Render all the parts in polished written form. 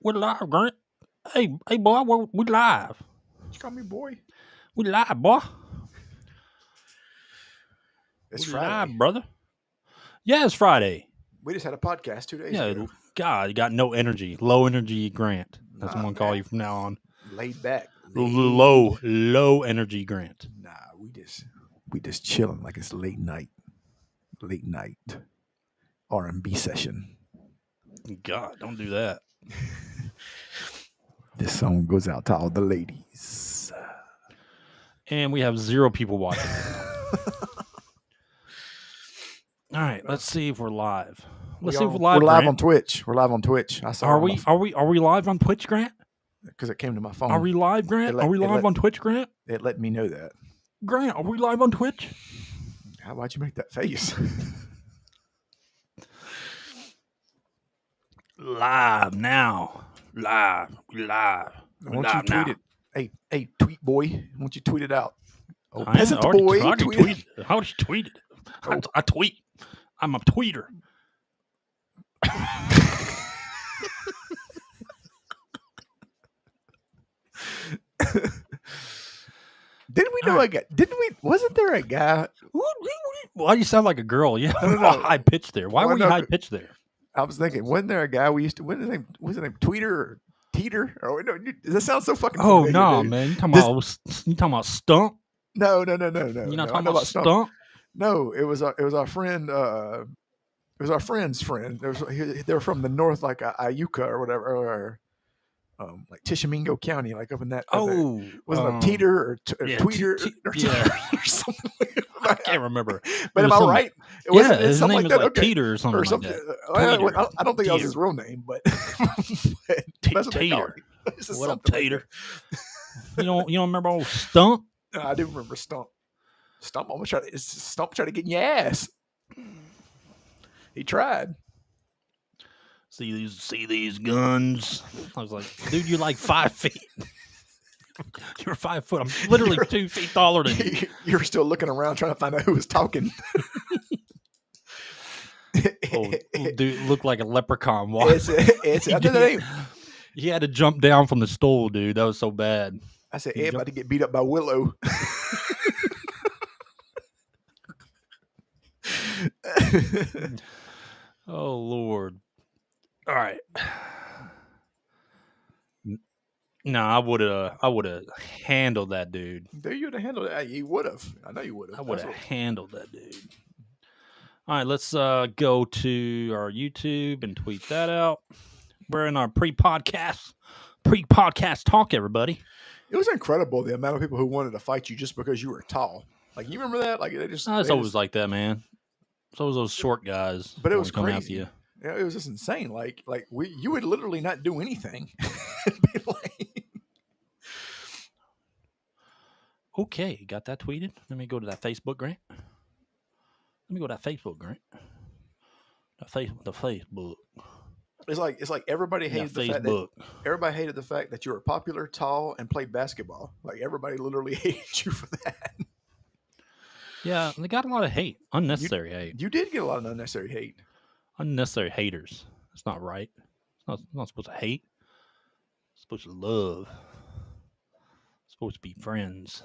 We're live, Grant. Hey, boy, we live. You call me boy? We live, boy. It's we Friday, live, brother. Yeah, it's Friday. We just had a podcast 2 days ago. God, you got no energy. Low energy, Grant. That's what I'm gonna call you from now on. Laid back. Low energy, Grant. Nah, we just chilling like it's late night R&B session. God, don't do that. This song goes out to all the ladies. And we have 0 people watching. All right, let's see if we're live. Let's see if we're live. We're live Grant. on Twitch. We're live on Twitch. I saw. Are we live on Twitch, Grant? Because it came to my phone. Are we live, Grant? Are we live on Twitch, Grant? It let me know that. Grant, are we live on Twitch? How about you make that face? Live now. Live. We live. Why don't you tweet it? Hey, tweet boy. Why don't you tweet it out? Oh, I peasant boy. How do you tweet it? I tweet. I'm a tweeter. Didn't we know a guy? Wasn't there a guy? Why do you sound like a girl? Yeah, no. High pitch there. Why were you high pitched there? I was thinking, wasn't there a guy we used to? What was his name? Tweeter or Teeter? Or no? Does that sound so fucking? Oh familiar, no, dude? man! You talking about Stump? No. You're not talking about Stump? No, it was our friend. It was our friend's friend. They were from the north, like Iuka or whatever, or like Tishomingo County, like up in that. Wasn't it Teeter or Tweeter or something? I can't remember. But am I right? It wasn't his name like that. Like Teeter or something. Or something. Like that. I don't think that was his real name, but Teeter. What up, Teeter? You don't remember old Stump? No, I do remember Stump. Stump tried to get in your ass. He tried. See these guns? I was like, dude, you're like 5 feet. You're 5 foot. I'm literally 2 feet taller than you. You're still looking around trying to find out who was talking. Dude, looked like a leprechaun. He had to jump down from the stool, dude. That was so bad. I said, Ed about to get beat up by Willow. Oh Lord! All right. No, I would have handled that dude. There, you'd have handled it. You would have. I know you would have. I would have handled that dude. All right, let's go to our YouTube and tweet that out. We're in our pre-podcast talk, everybody. It was incredible the amount of people who wanted to fight you just because you were tall. Like, you remember that? Like, it's always like that, man. It's always those short guys. But it was crazy. You. Yeah, it was just insane. Like you would literally not do anything. Okay, got that tweeted. Let me go to that Facebook, Grant. The Facebook. It's like everybody hated the fact that everybody hated the fact that you were popular, tall, and played basketball. Like, everybody literally hated you for that. Yeah, they got a lot of hate. Unnecessary hate. You did get a lot of unnecessary hate. Unnecessary haters. It's not right. It's not supposed to hate. It's supposed to love. It's supposed to be friends.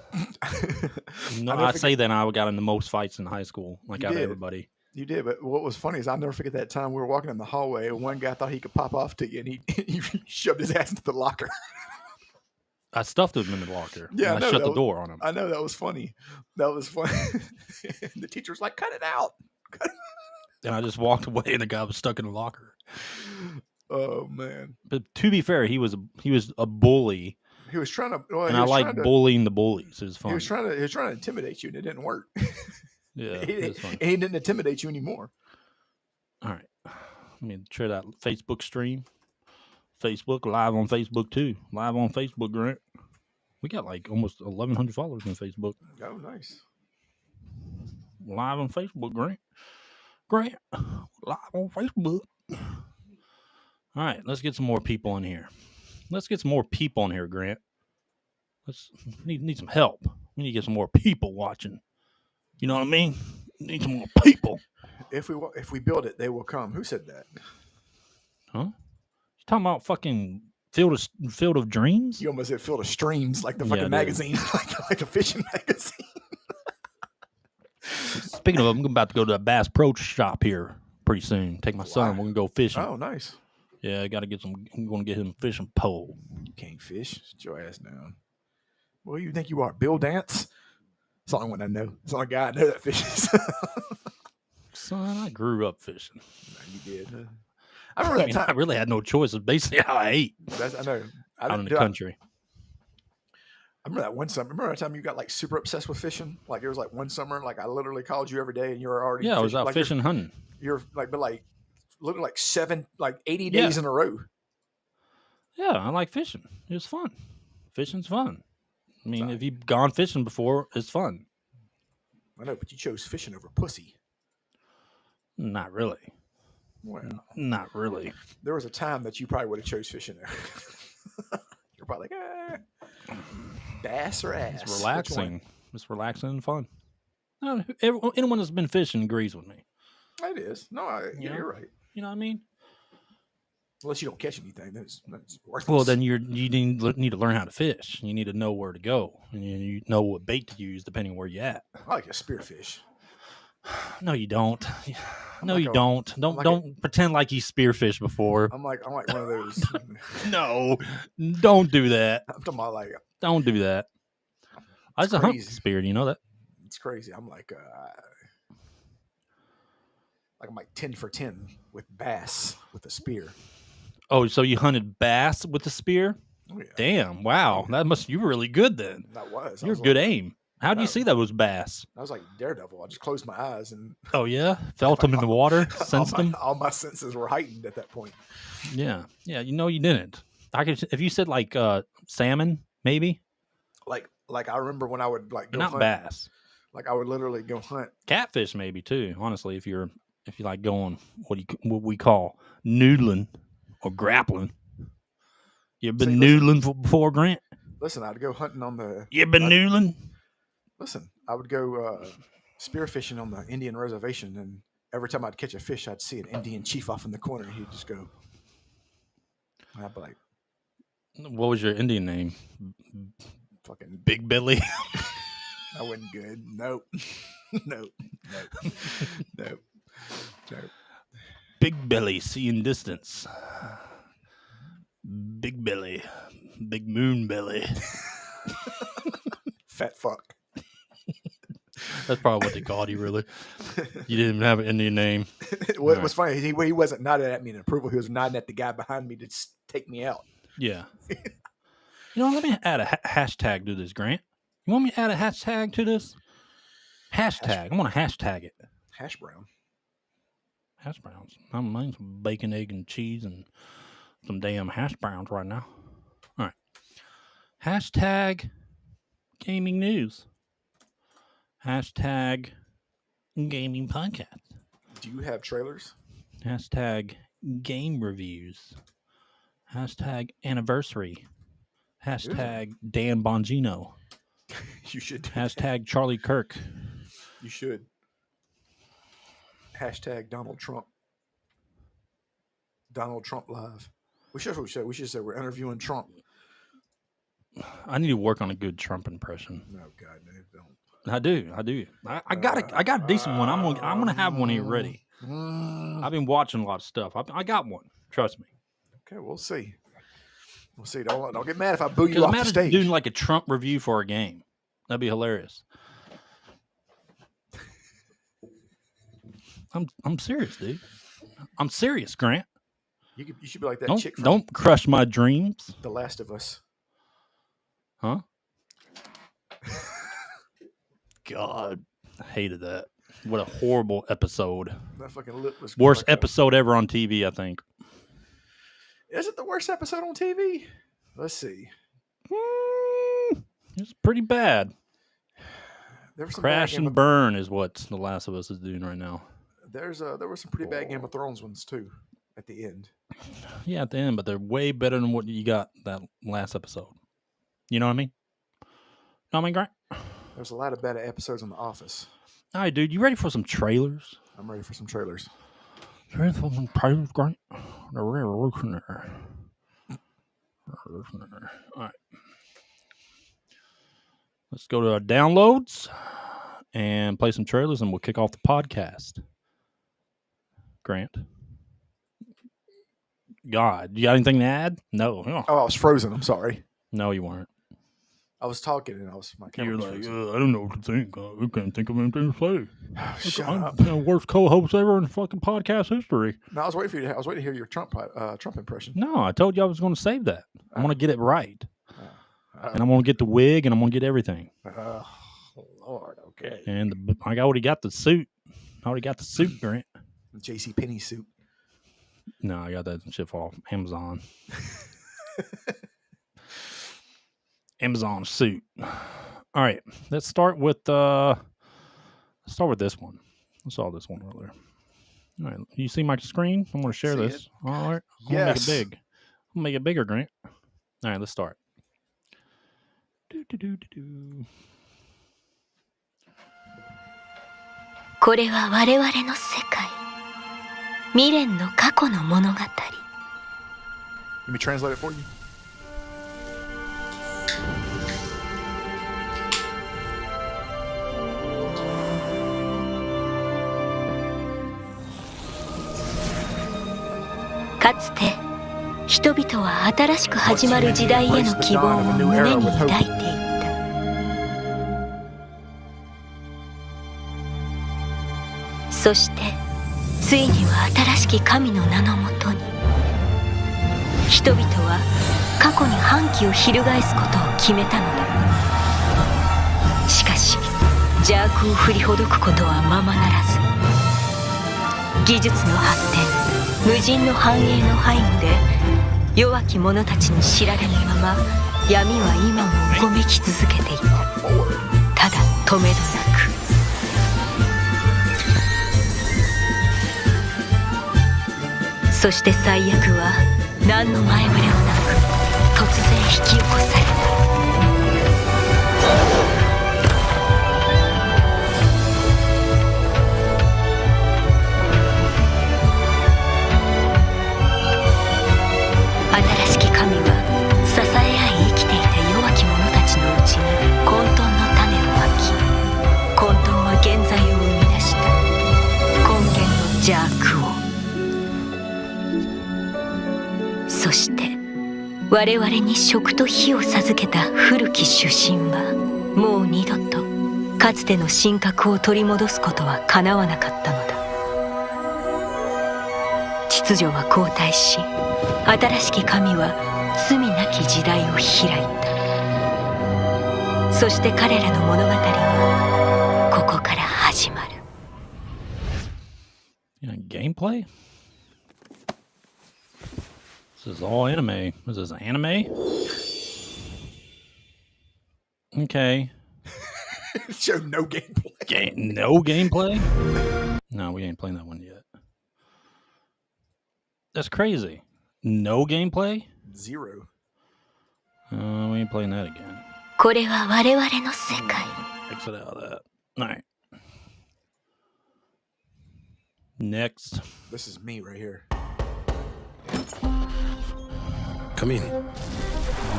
No, I say that I got in the most fights in high school. Like, out of everybody. You did, but what was funny is I'll never forget that time we were walking in the hallway and one guy thought he could pop off to you and he shoved his ass into the locker. I stuffed him in the locker. Yeah, I shut the door on him. I know, that was funny. That was funny. The teacher was like, "Cut it out." And I just walked away, and the guy was stuck in the locker. Oh man! But to be fair, he was a bully. He was trying to, and I like bullying the bullies. It was fun. He was trying to intimidate you, and it didn't work. Yeah, he didn't intimidate you anymore. All right, let me try that Facebook stream. Facebook, live on Facebook too. Live on Facebook, Grant. We got like almost 1,100 followers on Facebook. Oh, nice. Live on Facebook, Grant. Live on Facebook. All right, let's get some more people in here. Grant. Let's need some help. We need to get some more people watching. You know what I mean? Need some more people. If we build it, they will come. Who said that? Huh? You talking about fucking Field of Dreams? You almost said Field of Streams, like the fucking magazine, like the fishing magazine. Speaking of, I'm about to go to a Bass Pro Shop here pretty soon. Take my son. We're gonna go fishing. Oh, nice. Yeah, I got to get some. I'm gonna get him a fishing pole. You can't fish. Sit your ass down. What do you think you are, Bill Dance? That's the only one I know. It's the only guy I know that fishes. Son, I grew up fishing. No, you did. I remember that time. I really had no choice. It's basically how I ate. I know. Out in the country. I remember that one summer. Remember that time you got like super obsessed with fishing? Like it was like one summer, like I literally called you every day and you were already I was out fishing, hunting. You're like, but like literally like 80 days in a row. Yeah, I like fishing. It was fun. Fishing's fun. I mean, if you've gone fishing before, it's fun. I know, but you chose fishing over pussy. Not really. Well, not really. There was a time that you probably would have chose fishing there. You're probably like, bass or ass. It's relaxing. It's relaxing and fun. No, anyone that's been fishing agrees with me. It is. No, you're right. You know what I mean? Unless you don't catch anything, that's worthless. Well, then you need to learn how to fish. You need to know where to go, and you know what bait to use depending on where you're at. I like a spearfish. No, you don't. No, you don't. Don't pretend like you spearfished before. I'm like one of those. No, don't do that. I'm talking about like. Don't do that. I was a hunt spear. Do you know that? It's crazy. I'm like I'm like 10 for 10 with bass with a spear. Oh, so you hunted bass with a spear? Oh, yeah. Damn! Wow, you were really good then. That was. You're good aim. How do you see that was bass? I was like Daredevil. I just closed my eyes and. Oh yeah, felt them in the water, sensed them. All my senses were heightened at that point. Yeah. You know you didn't. If you said like salmon, maybe. Like I remember when I would like go not hunt, bass. Like I would literally go hunt catfish, maybe too. Honestly, if you like going what we call noodling or grappling. You been noodling before, Grant? Listen, I'd go hunting on the. You been noodling? Listen, I would go spearfishing on the Indian reservation, and every time I'd catch a fish, I'd see an Indian chief off in the corner, and he'd just go. And I'd be like, "What was your Indian name?" Fucking Big Billy. That wasn't good. Nope. Nope. Big Billy, see in distance. Big Billy, big moon belly. Fat fuck. That's probably what they called you, really. You didn't even have an Indian name. It was funny. He wasn't nodding at me in approval. He was nodding at the guy behind me to take me out. Yeah. Let me add a hashtag to this, Grant. You want me to add a hashtag to this? Hashtag. I'm going to hashtag it. Hash brown. Hash browns. I'm eating some bacon, egg, and cheese and some damn hash browns right now. All right. Hashtag gaming news. Hashtag gaming podcast. Do you have trailers? Hashtag game reviews. Hashtag anniversary. Hashtag Dan Bongino. You should. Hashtag Charlie Kirk. You should. Hashtag Donald Trump. Donald Trump live. We should say we're interviewing Trump. I need to work on a good Trump impression. No, God, no, don't. I do. I got a decent one. I'm gonna have one here ready. I've been watching a lot of stuff. I got one. Trust me. Okay, we'll see. We'll see. Don't get mad if I boo you off the stage. Doing like a Trump review for a game. That'd be hilarious. I'm serious, dude. I'm serious, Grant. You should be like that chick. Don't crush my dreams. The Last of Us. Huh? God, I hated that. What a horrible episode. That fucking lip was worst episode ever on TV, I think. Is it the worst episode on TV? Let's see. It's pretty bad. Crash and burn is what The Last of Us is doing right now. There were some pretty bad Game of Thrones ones too at the end. Yeah, at the end, but they're way better than what you got that last episode. You know what I mean? Know what I mean, Grant? There's a lot of better episodes on The Office. All right, dude. You ready for some trailers? I'm ready for some trailers. You ready for some trailers, Grant? They're really looking there. All right. Let's go to our downloads and play some trailers, and we'll kick off the podcast. Grant. God, you got anything to add? No. Oh, I was frozen. I'm sorry. No, you weren't. I was talking and my camera was like, frozen. I don't know what to think. I can't think of anything to say. Shut I'm up. the worst co-host ever in fucking podcast history. No, I was waiting for you. I was waiting to hear your Trump impression. No, I told you I was going to save that. I want to get it right. And I'm going to get the wig, and I'm going to get everything. Lord, okay. And I already got the suit. Grant. J.C. Penney suit. No, I got that shit off Amazon. Amazon suit. All right, let's start with this one. I saw this one earlier. All right, you see my screen? I'm going to share this. It. All right, I'm yes. going to make it big. I'm going to make it bigger, Grant. All right, let's start. Do. これは我々の世界。未練の過去の物語。 Let me translate it for you.「かつて人々は新しく始まる時代への希望を胸に抱いていた。そしてついには新しき神の名のもとに人々は過去に反旗を翻すことを決めたのだ。しかし邪悪を振りほどくことはままならず、技術の発展、無人の繁栄の背後で弱き者たちに知られぬまま闇は今もうごめき続けていた。ただ止めどなく。そして最悪は何の前触れもなく突然引き起こされた。新しき神は支え合い生きていた弱き者たちのうちに混沌の種をまき、混沌は現在を生み出した根源の邪悪を。そして我々に食と火を授けた古き主神はもう二度とかつての神格を取り戻すことはかなわなかったのだ。秩序は後退し、新しき神は罪なき時代を開いた。そして彼らの物語はここから始まる。Gameplay? This is all anime. Is this anime? Okay. Show no gameplay. No gameplay? No, we ain't playing that one yet. That's crazy. No gameplay? 0. We ain't playing that again. これは我々の世界。 Exit out of that. All right. Next. This is me right here. Come in.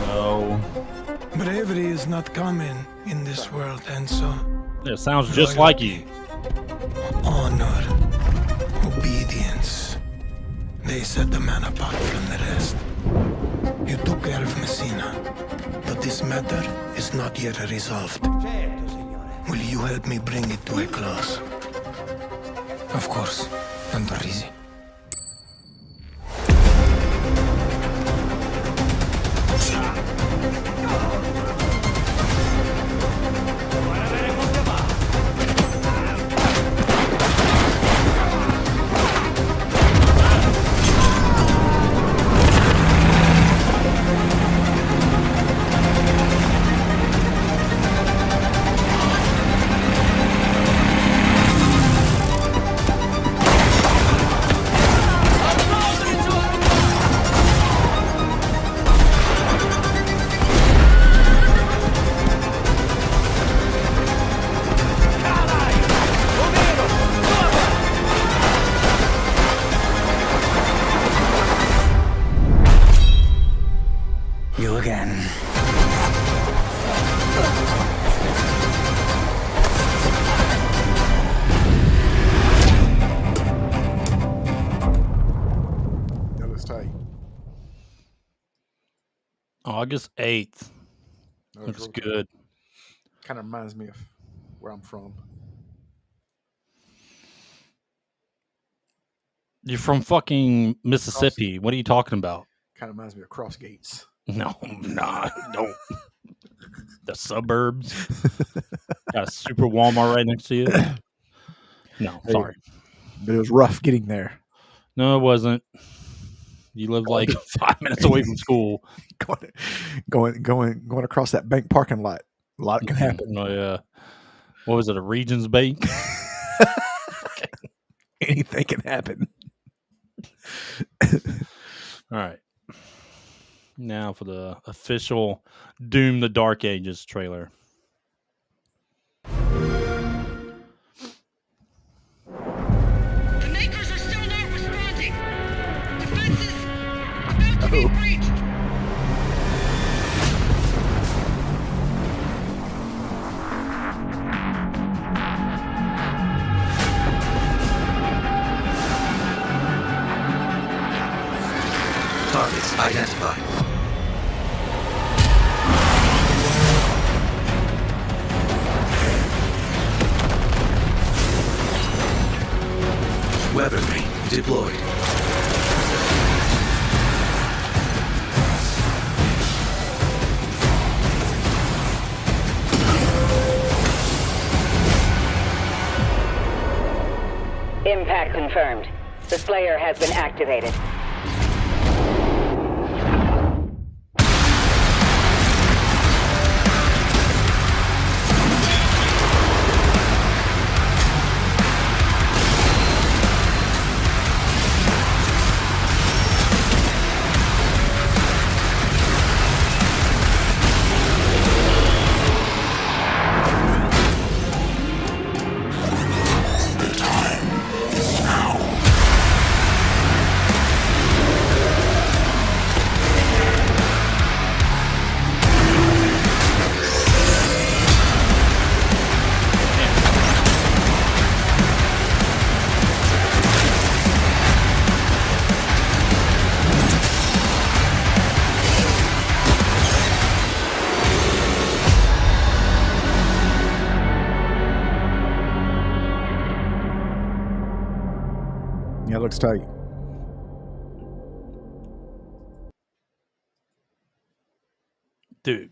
No. Bravery is not common in this world, and so It sounds just like you. honor, obedience, they set the man apart from the rest. You took care of Messina, but this matter is not yet resolved. Will you help me bring it to a close? Of course, Antorisi. You again. That looks tight. August 8th. That Looks real good. Kind of reminds me of where I'm from. You're from fucking Mississippi. What are you talking about? Kind of reminds me of Cross Gates. No, nah, don't. The suburbs. Got a super Walmart right next to you. No, Hey. sorry. But it was rough getting there. No, it wasn't. You lived like 5 minutes away from school. Going across that bank parking lot. A lot can happen. Oh yeah. What was it? A Regions Bank? Anything can happen. All right. Now for the official Doom the Dark Ages trailer. The Makers are still not responding. Defenses about to be breached. Targets identified. Weaponry deployed. Impact confirmed. The Slayer has been activated. Yeah, it looks tight. Dude.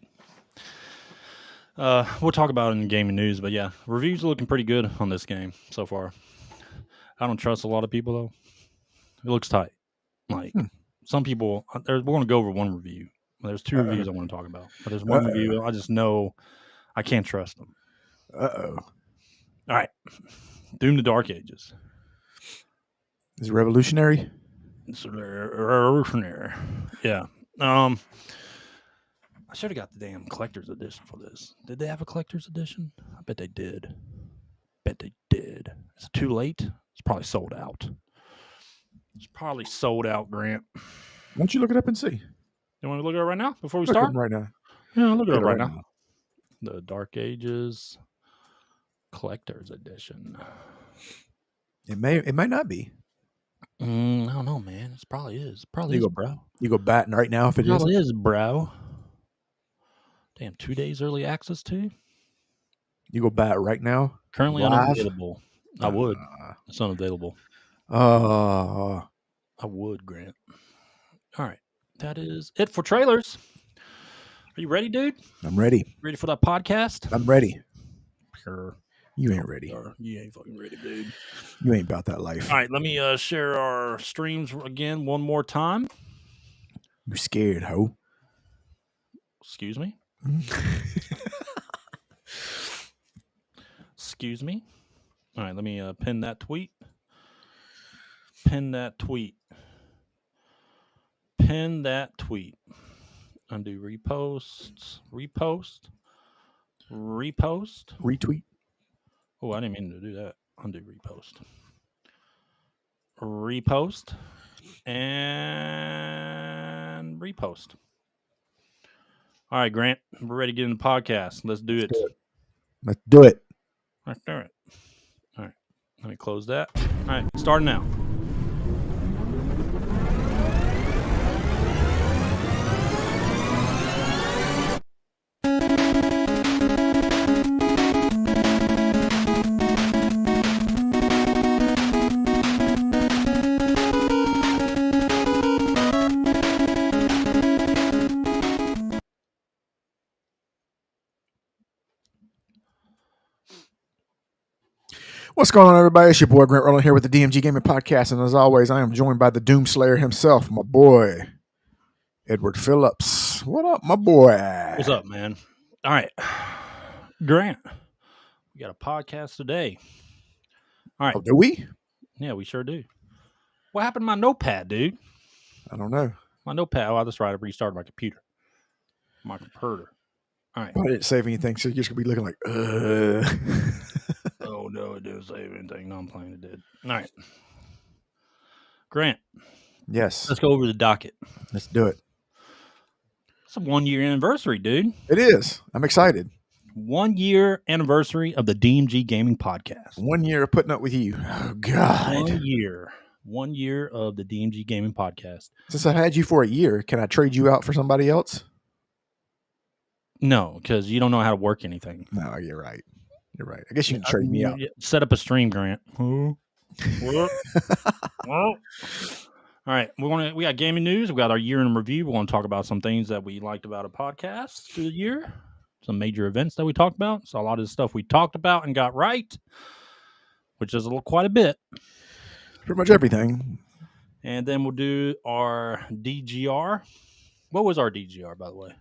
We'll talk about it in gaming news, but yeah, reviews are looking pretty good on this game so far. I don't trust a lot of people though. It looks tight. Like some people, we're going to go over one review. There's two reviews I want to talk about, but there's one review I just know I can't trust them. Uh-oh. All right, Doom the Dark Ages. Is it revolutionary? It's revolutionary. Yeah. I should have got the damn collector's edition for this. Did they have a collector's edition? I bet they did. Is it too late? It's probably sold out. It's probably sold out, Grant. Why don't you look it up and see? You want to look at it right now before we Look start? at it right now. Yeah, look at it right now. The Dark Ages collector's edition. It might not be. I don't know, man. It probably is. Probably is, bro. You go batting right now if it Probably is, bro. Damn, 2 days early access too? You go bat right now? Currently Live? unavailable. I would. It's unavailable. I I would, Grant. All right. That is it for trailers. Are you ready, dude? I'm ready. Ready for that podcast? I'm ready. Sure. You ain't ready. You ain't fucking ready, dude. You ain't about that life. All right, let me share our streams again one more time. You scared, ho? Excuse me? Excuse me? All right, let me pin that tweet. Pin that tweet. Pin that tweet. Undo reposts. Repost. Retweet. Oh, I didn't mean to do that. Undo repost. Repost. And repost. All right, Grant, we're ready to get in the podcast. Let's do it. Let's do it. Let's do it. All right, let me close that. All right, starting now. What's going on, everybody? It's your boy Grant Roland here with the DMG Gaming Podcast, and as always, I am joined by the Doomslayer himself, my boy Edward Phillips. What up, my boy? What's up, man? All right, Grant, we got a podcast today. All right. Oh, do we? Yeah, we sure do. What happened to my notepad, dude? I don't know. My notepad. Oh, that's right. I restarted my computer. My computer. All right. I didn't save anything, so you're just going to be looking like, Oh, no, it didn't save anything. No, I'm playing it did. All right. Grant, Yes. let's go over the docket. Let's do it. It's a 1 year anniversary, dude. It is. I'm excited. 1 year anniversary of the DMG Gaming Podcast. 1 year of putting up with you. Oh, God. 1 year. 1 year of the DMG Gaming Podcast. Since I've had you for a year, can I trade you out for somebody else? No, because you don't know how to work anything. No, you're right. You're right. I guess you can trade me out. Set up a stream, Grant. What? All right, we got gaming news. We got our year in review. We want to talk about some things that we liked about a podcast through the year. Some major events that we talked about. So a lot of the stuff we talked about and got right, which is quite a bit. Pretty much everything. And then we'll do our DGR. What was our DGR, by the way?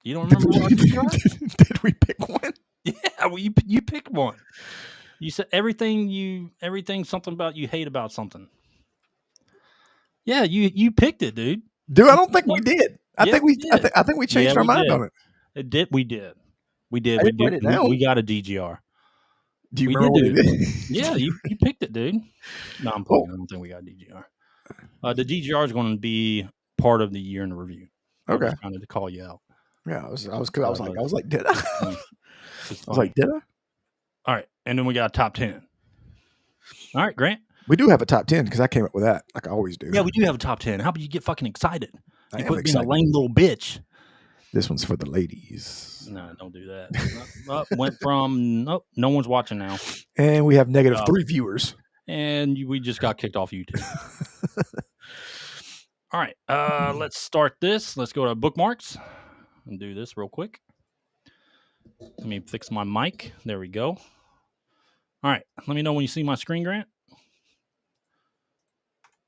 You don't remember what our DGR? Did we pick one? Yeah, well, you picked one. You said everything something about you hate about something. Yeah, you picked it, dude. Dude, I don't think we did. I Yeah, think we we did. I think we changed our mind did. on it. We did. We I didn't write it down. We got a DGR. Do you We remember did what do we did? Yeah, you picked it, dude. No, I'm playing. I don't think we got a DGR. The DGR is going to be part of the year in the review. Okay. I just wanted to call you out. Yeah, I was like, did I? I It's was like, fine. did I? All right, and then we got a top 10. All right, Grant. We do have a top 10 because I came up with that, like I always do. Yeah, we do have a top 10. How about you get fucking excited? I You am quit being a excited. lame little bitch. This one's for the ladies. No, don't do that. Went from no one's watching now, And we have negative 3 viewers. and we just got kicked off YouTube. All right, let's start this. Let's go to bookmarks and do this real quick. Let me fix my mic. There we go. All right, let me know when you see my screen, Grant.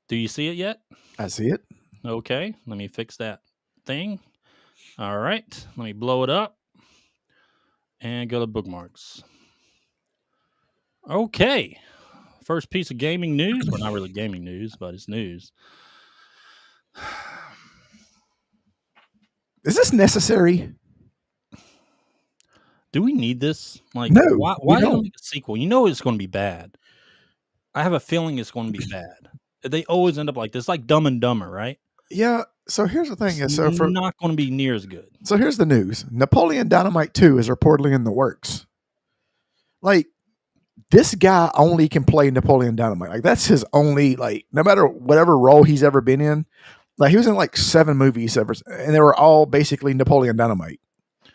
Do you see it yet? I see it. Okay, let me fix that thing. All right, let me blow it up and go to bookmarks. Okay, first piece of gaming news. Well, not really gaming news, but it's news. Is this necessary? Do we need this? Like, No, why we don't don't. make a sequel? You know it's going to be bad. I have a feeling it's going to be bad. They always end up like this, like Dumb and Dumber, right? Yeah. So here's the thing. It's So not going to be near as good. So here's the news. Napoleon Dynamite 2 is reportedly in the works. Like, this guy only can play Napoleon Dynamite. Like, that's his only, like, no matter whatever role he's ever been in. Like, he was in like 7 movies ever, and they were all basically Napoleon Dynamite.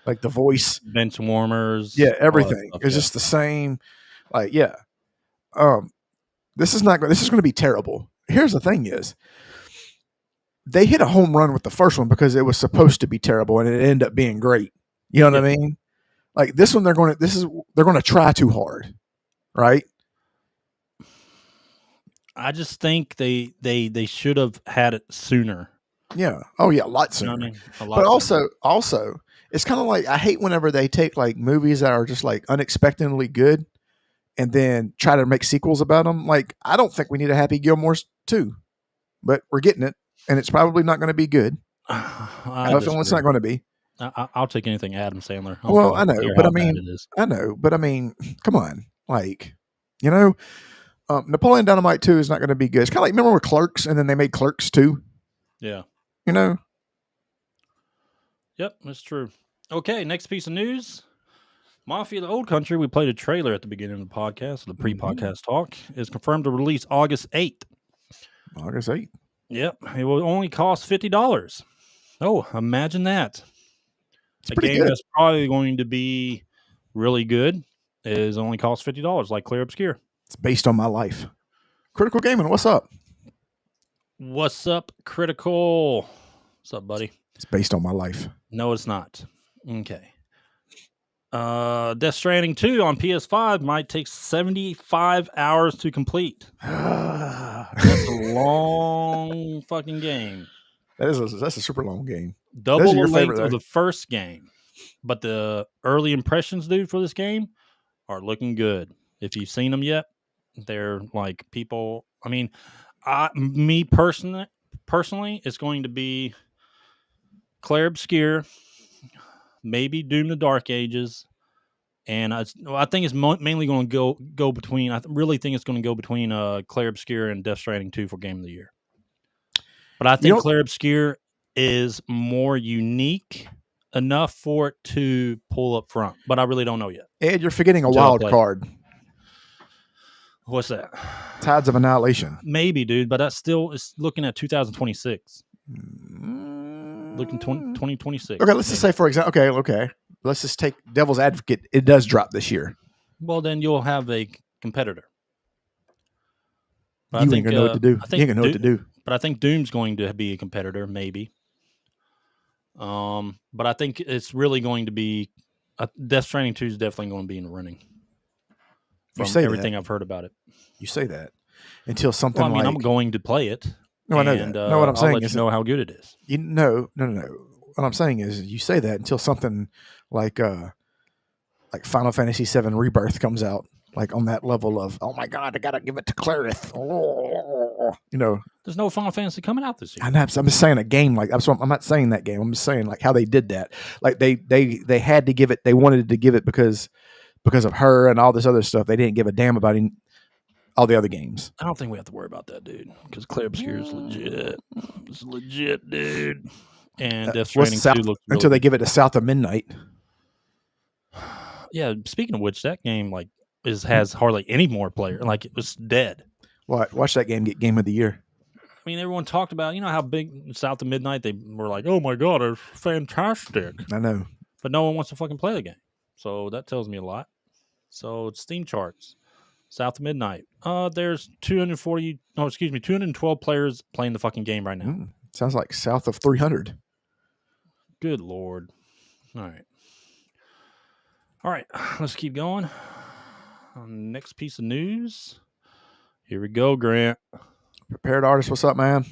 Like the voice, Bench warmers. yeah, all that everything. stuff, It's yeah. just the same. Like, yeah. This is going to be terrible. Here's the thing is, they hit a home run with the first one because it was supposed to be terrible and it ended up being great. You know what I mean? Like this one, they're going to try too hard, right? I just think they should have had it sooner. Yeah. Oh yeah, a lot You sooner. know what I mean? A lot But sooner. also, it's kind of like I hate whenever they take like movies that are just like unexpectedly good and then try to make sequels about them. Like I don't think we need a Happy Gilmore's 2, but we're getting it, and it's probably not going to be good. I have a feeling it's not going to be. I'll take anything Adam Sandler. Well, I know, but I mean, it is. I know, but I mean, come on, like, you know, Napoleon Dynamite 2 is not going to be good. It's kind of like remember with Clerks, and then they made Clerks 2. Yeah. You know, Yep, that's true. Okay, next piece of news. Mafia: The Old Country, we played a trailer at the beginning of the podcast, the pre-podcast talk, is confirmed to release August 8th. August 8th. Yep, it will only cost $50. Oh, imagine that. It's a pretty game good. that's probably going to be really good is only cost $50, like Clear Obscure. It's based on my life. Critical Gaming, what's up? What's up, Critical? What's up, buddy? It's based on my life. No, it's not. Okay. Death Stranding 2 on PS5 might take 75 hours to complete. That's a long fucking game. That's a super long game. Double the length favorite, of the first game. But the early impressions, dude, for this game are looking good. If you've seen them yet, they're like people. I mean, me personally, it's going to be Claire Obscure, maybe Doom: The Dark Ages, and I think it's mainly going to go between. I really think it's going to go between Claire Obscure and Death Stranding 2 for Game of the Year. But I think Claire Obscure is more unique enough for it to pull up front. But I really don't know yet. Ed, you're forgetting a wild card. What's that? Tides of Annihilation. Maybe, dude, but that's still it's looking at 2026. Looking 2026. Okay, let's just say, for example, okay. Let's just take Devil's Advocate. It does drop this year. Well, then you'll have a competitor. But You ain't gonna know what to do. You ain't gonna know what to do. But I think Doom's going to be a competitor, maybe. But I think it's really going to be Death Stranding 2 is definitely going to be in the running. From everything I've heard about it. You say that until something. Well, I mean, I'm going to play it. No, I know that. No, what I'm saying is, know how good it is. No. What I'm saying is, you say that until something like Final Fantasy VII Rebirth comes out, like on that level of, oh my God, I gotta give it to Clarith. There's no Final Fantasy coming out this year. I'm just saying a game like I'm not saying that game. I'm just saying like how they did that. Like they had to give it. They wanted to give it because of her and all this other stuff. They didn't give a damn about all the other games. I don't think we have to worry about that, dude, because Claire Obscure is legit. It's legit, dude. And Death Stranding 2 looks really until they give it to South of Midnight. Yeah, speaking of which, that game has hardly any more player. Like, it was dead. Watch that game get Game of the Year. I mean, everyone talked about, how big South of Midnight, they were like, oh my God, it's fantastic. I know. But no one wants to fucking play the game. So that tells me a lot. So Steam charts. South of Midnight. There's 212 players playing the fucking game right now. Sounds like south of 300. Good Lord. All right. Let's keep going. Next piece of news. Here we go, Grant. Prepared Artist, what's up, man?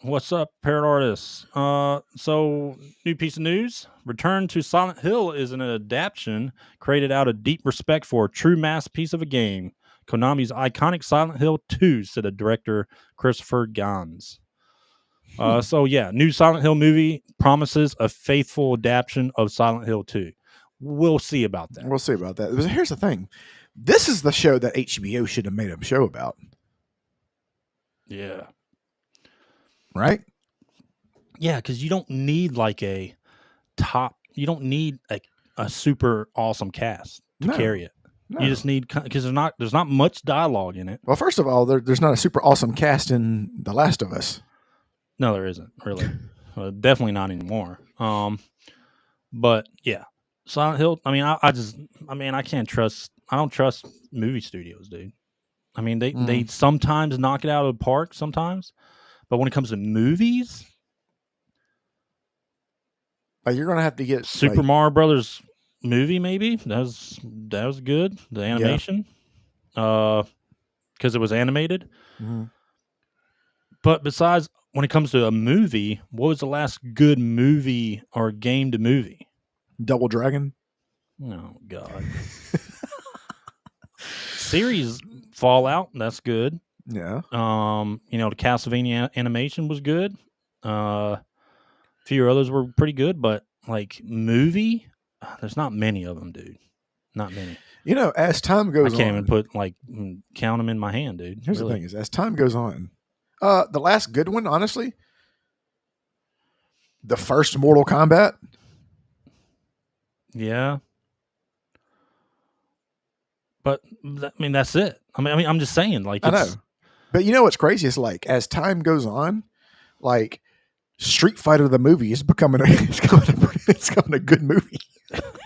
What's up, Prepared Artist? So, new piece of news. Return to Silent Hill is an adaptation created out of deep respect for a true masterpiece of a game. Konami's iconic Silent Hill 2, said the director Christopher Gans. New Silent Hill movie promises a faithful adaptation of Silent Hill 2. We'll see about that. Here's the thing. This is the show that HBO should have made a show about. Yeah. Right? Yeah, because you don't need you don't need a super awesome cast to carry it. No. You just need, because there's not much dialogue in it. Well, first of all, there's not a super awesome cast in The Last of Us. No, there isn't really. Definitely not anymore. But yeah, Silent Hill. I mean, I can't trust. I don't trust movie studios, dude. I mean, they sometimes knock it out of the park sometimes, but when it comes to movies, you're gonna have to get Super Mario Brothers movie. Maybe that was good. The animation, because it was animated. Mm-hmm. But besides, when it comes to a movie, what was the last good movie or game to movie? Double Dragon. Oh God. Series Fallout, that's good. Yeah. The Castlevania animation was good. A few others were pretty good, but like movie, there's not many of them, dude. Not many. As time goes on, I can't even count them in my hand, dude. Here's the thing: is as time goes on, the last good one, honestly, the first Mortal Kombat. Yeah. But I mean, that's it. I mean, I'm just saying, like, I know. But you know what's crazy is like as time goes on, like Street Fighter the movie is becoming it's becoming a good movie.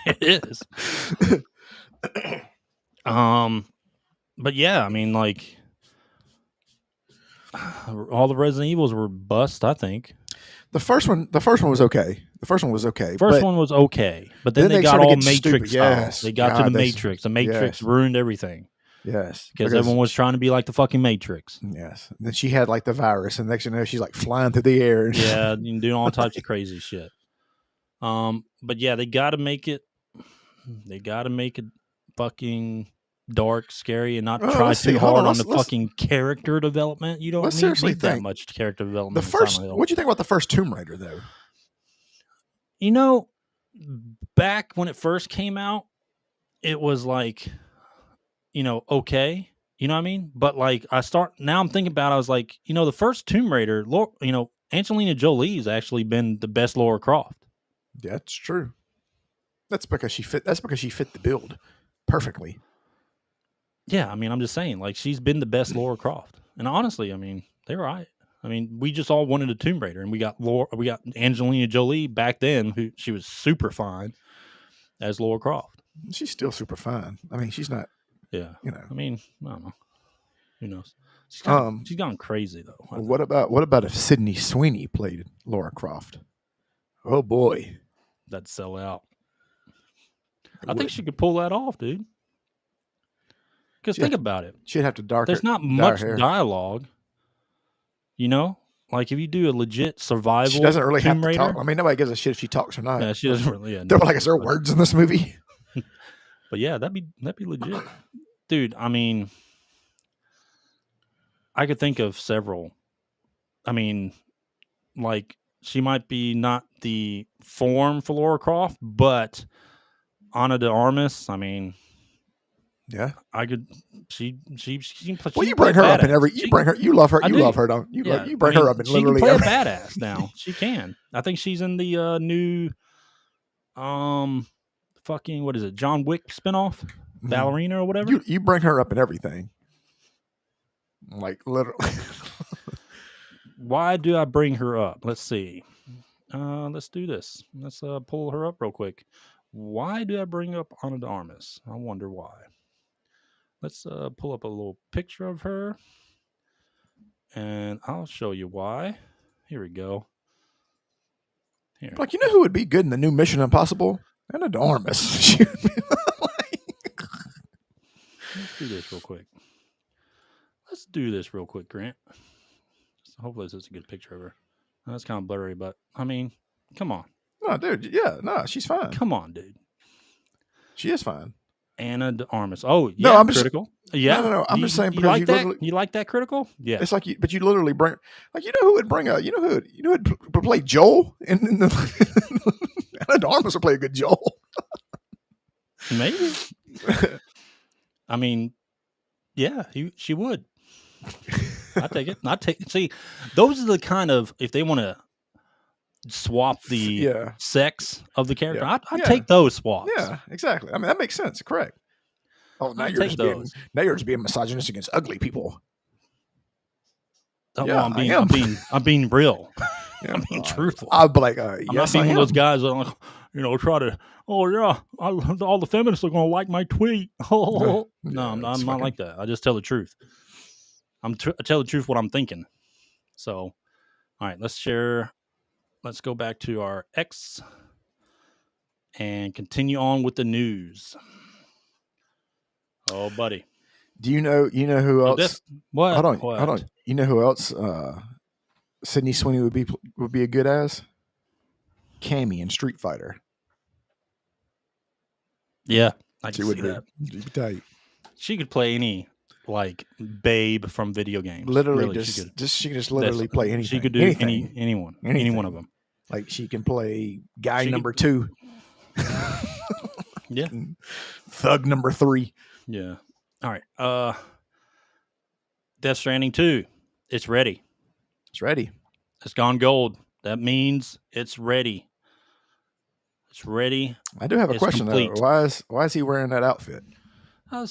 It is. But yeah, I mean, like all the Resident Evils were bust. I think The first one was okay. First one was okay, but then they got started all getting Matrix stupid. style. Yes. They got to the Matrix. The Matrix ruined everything. Yes, because everyone was trying to be like the fucking Matrix. Yes, and then she had like the virus, and next thing you know, she's like flying through the air. And yeah, and doing all types of crazy shit. But yeah, they got to make it. They got to make it fucking dark, scary, and not try too hard on the fucking character development. You don't need that much character development. What'd you think about the first Tomb Raider, though? You know, back when it first came out, it was like, you know, okay. You know what I mean? But like, now I'm thinking about it, I was like, you know, the first Tomb Raider, you know, Angelina Jolie's actually been the best Lara Croft. Yeah, that's true. That's because she fit the build perfectly. Yeah, I mean, I'm just saying, like, she's been the best Lara Croft. And honestly, I mean, they're right. I mean, we just all wanted a Tomb Raider, and we got Angelina Jolie back then, who she was super fine as Lara Croft. She's still super fine. I mean, she's not. Yeah, you know. I mean, I don't know. Who knows? She's gone crazy though. What about if Sydney Sweeney played Lara Croft? Oh boy, that'd sell out. I think she could pull that off, dude. Because think about it. She'd have to There's not much dialogue. You know? Like, if you do a legit survival she doesn't really Tomb have to Raider, talk. I mean, nobody gives a shit if she talks or not. Yeah, she doesn't really. Yeah, they're like, is there words in this movie? But yeah, that'd be legit. Dude, I mean, I could think of several. I mean, like, she might be not the form for Lara Croft, but Ana de Armas, I mean, yeah, I could. She can play. Well, you bring her up in every. You bring her. You love her. You love her, don't you? Yeah, you bring her up in literally. She can play a badass now. She can. I think she's in the new, fucking what is it? John Wick spinoff, Ballerina or whatever. You bring her up in everything. Like literally. Why do I bring her up? Let's see. Let's do this. Let's pull her up real quick. Why do I bring up Ana de Armas? I wonder why. Let's pull up a little picture of her, and I'll show you why. Here we go. Here. Like, you know who would be good in the new Mission Impossible? Ana de Armas. Let's do this real quick. Grant. Hopefully this is a good picture of her. That's kind of blurry, but I mean, come on. No, dude. Yeah, no, she's fine. Come on, dude. She is fine. Ana de Armas. Oh, yeah, no, I'm critical. Just, yeah, no. I'm just saying because you like that. You like that critical? Yeah. It's like, but you literally bring, like, you know who would bring a, you know who would play Joel in the Ana de Armas would play a good Joel. Maybe. I mean, yeah, she would. I take it. See, those are the kind of, if they want to swap the sex of the character, I'd take those swaps. Yeah, exactly. I mean, that makes sense. Correct. Oh, now you're just being misogynist against ugly people. Oh, yeah, well, I'm being real. Yeah, I'm being truthful. I'll be like, I'm not being one of those guys that, like, you know, try to. Oh yeah, all the feminists are going to like my tweet. No, I'm not like that. I just tell the truth. I tell the truth what I'm thinking. So, all right, let's share. Let's go back to our X and continue on with the news. Oh, buddy. Do you know who else? What? Hold on. You know who else Sydney Sweeney would be a good as? Cammy in Street Fighter. Yeah, I can see that. She'd be tight. She could play any, like, babe from video games. Literally, really, she can just literally play anything. She could do any one of them. Like, she can play guy number 2. Yeah. Thug number 3. Yeah. All right. Death Stranding 2. It's ready. It's ready. It's gone gold. That means it's ready. It's ready. I do have a It's question complete. though. Why is he wearing that outfit? Man,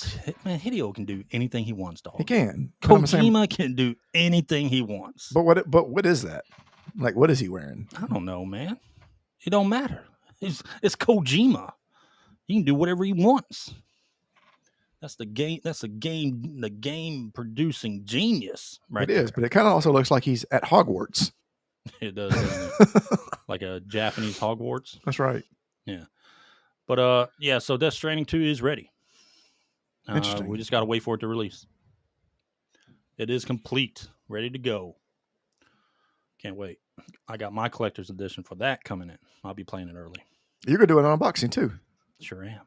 Hideo can do anything he wants, dog. He can. But I'm saying- Kojima can do anything he wants. But what is that? Like, what is he wearing? I don't know, man. It don't matter. It's Kojima. He can do whatever he wants. That's the game. That's the game producing genius, right? It is, but it kind of also looks like he's at Hogwarts. It does, doesn't it? Like a Japanese Hogwarts. That's right. Yeah. But yeah. So Death Stranding 2 is ready. Interesting. We just got to wait for it to release. It is complete, ready to go. Can't wait. I got my collector's edition for that coming in. I'll be playing it early. You're gonna do an unboxing too. Sure am.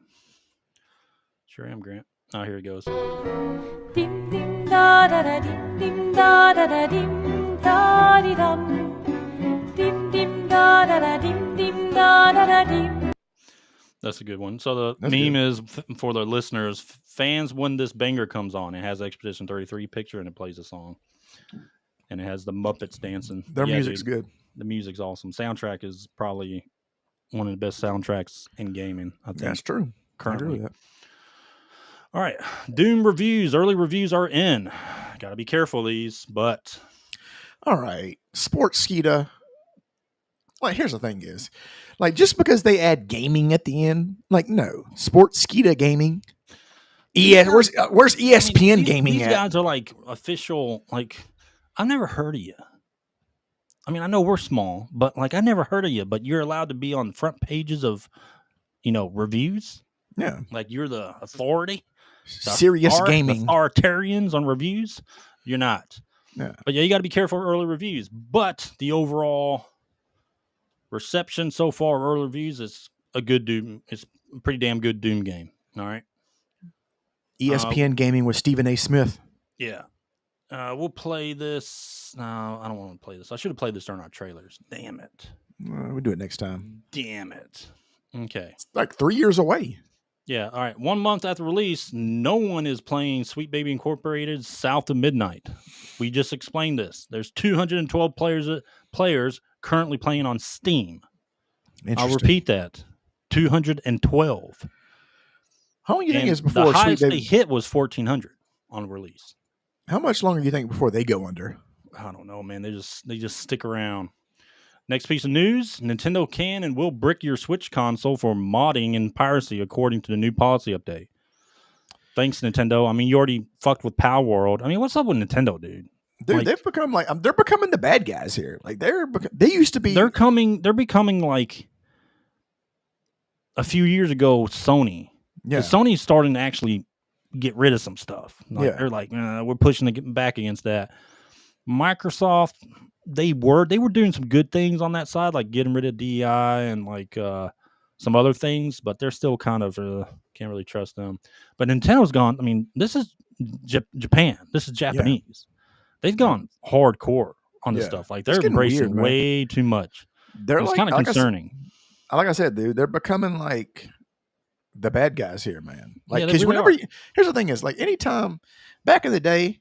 Sure am, Grant. Oh, here it goes. Dim dim da da da dim dim da da da dim da di dum. Dim dim da da da dim dim da da da dim. That's a good one. So That's meme good. is, for the listeners, fans when this banger comes on, it has Expedition 33 picture and it plays a song. And it has the Muppets dancing. Their Yeah, music's dude, good. the music's awesome. Soundtrack is probably one of the best soundtracks in gaming, I think. That's true. I agree Currently. with that. All right. Doom reviews. Early reviews are in. Got to be careful of these, but All right, Sports Skeeta. Like, here's the thing: is like just because they add gaming at the end, like no, Sports Skeeta gaming. Where's ESPN I mean, gaming these at? guys are like official. Like, I've never heard of you. I mean, I know we're small, but like I never heard of you. But you're allowed to be on front pages of, reviews. Yeah, Like you're the authority. Serious gaming. Authoritarians on reviews. You're not. Yeah. But yeah, you got to be careful of early reviews. But the overall reception so far of early reviews is a good Doom. It's a pretty damn good Doom game. All right. ESPN gaming with Stephen A. Smith. Yeah. We'll play this. No, I don't want to play this. I should have played this during our trailers. Damn it. We'll do it next time. Damn it. Okay. It's like 3 years away. Yeah. All right. 1 month after release, no one is playing Sweet Baby Incorporated South of Midnight. We just explained this. There's 212 players currently playing on Steam. I'll repeat that. 212. How long do you think And is before the Sweet highest they Baby? hit was 1,400 on release. How much longer do you think before they go under? I don't know, man. They just stick around. Next piece of news: Nintendo can and will brick your Switch console for modding and piracy, according to the new policy update. Thanks, Nintendo. I mean, you already fucked with Power World. I mean, what's up with Nintendo, dude? Dude, Like- they've become they're becoming the bad guys here. Like they used to be. They're becoming like a few years ago Sony. Yeah. Sony's starting to actually get rid of some stuff. Like, Yeah. They're like, we're pushing to get back against that. Microsoft, they were doing some good things on that side, like getting rid of DEI and like some other things, but they're still kind of can't really trust them. But Nintendo's gone. I mean, this is Japan. This is Japanese. They've gone hardcore on this Yeah. stuff. Like It's they're getting embracing weird, man. way too much. They're It's like, kind of like concerning. I said, dude, they're becoming like the bad guys here, man. Like, Yeah, they because really whenever are. here's the thing is, like, anytime back in the day,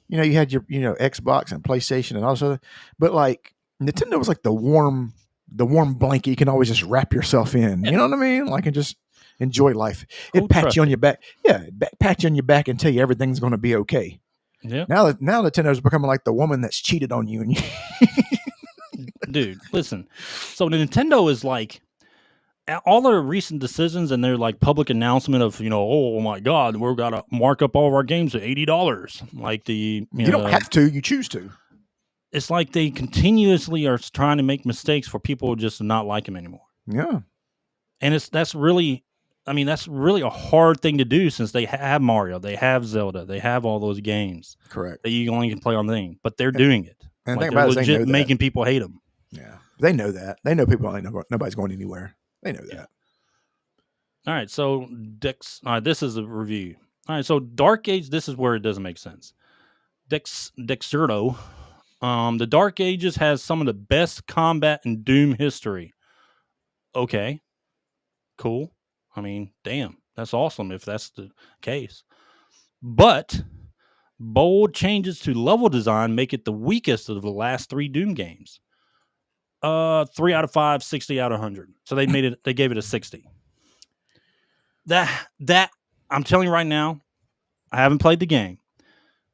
you had your Xbox and PlayStation and all this other, but like Nintendo was like the warm blanket you can always just wrap yourself in. You know what I mean? Like, and just enjoy life. It Cold pats you on your back. Yeah, pat you on your back and tell you everything's going to be okay. Yeah. Now Nintendo's becoming like the woman that's cheated on you, and Dude, listen. So Nintendo is like all their recent decisions and their like public announcement of oh my god, we're gotta mark up all of our games to $80. Like the you don't have to, you choose to. it's like they continuously are trying to make mistakes for people just to not like them anymore. Yeah, And that's really a hard thing to do since they have Mario, they have Zelda, they have all those games correct. that you only can play on the thing, but they're doing it. And the Like, thing they're about it is they know legit that. making people hate them. Yeah, they know that. They know people ain't nobody's going anywhere. They know that. All right, so this is a review. All right, so Dark Age, this is where it doesn't make sense. Dexerto, the Dark Ages has some of the best combat in Doom history. Okay, cool. I mean, damn, that's awesome if that's the case. But bold changes to level design make it the weakest of the last 3 Doom games. 3 out of 5, 60 out of 100. So they gave it a 60. That I'm telling you right now, I haven't played the game,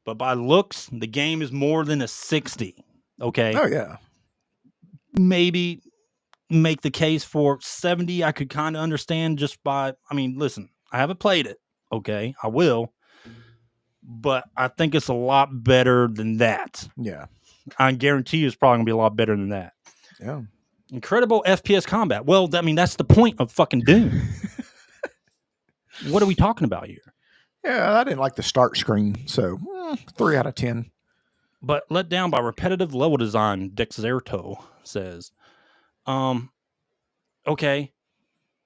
but by looks, the game is more than a 60. Okay. Oh yeah. Maybe make the case for 70. I could kind of understand just by, I mean, listen, I haven't played it. Okay. I will, but I think it's a lot better than that. Yeah. I guarantee you it's probably gonna be a lot better than that. Yeah. Incredible FPS combat. Well, I mean, that's the point of fucking Doom. What are we talking about here? Yeah, I didn't like the start screen, so 3 out of 10. But let down by repetitive level design, Dexerto says. Okay,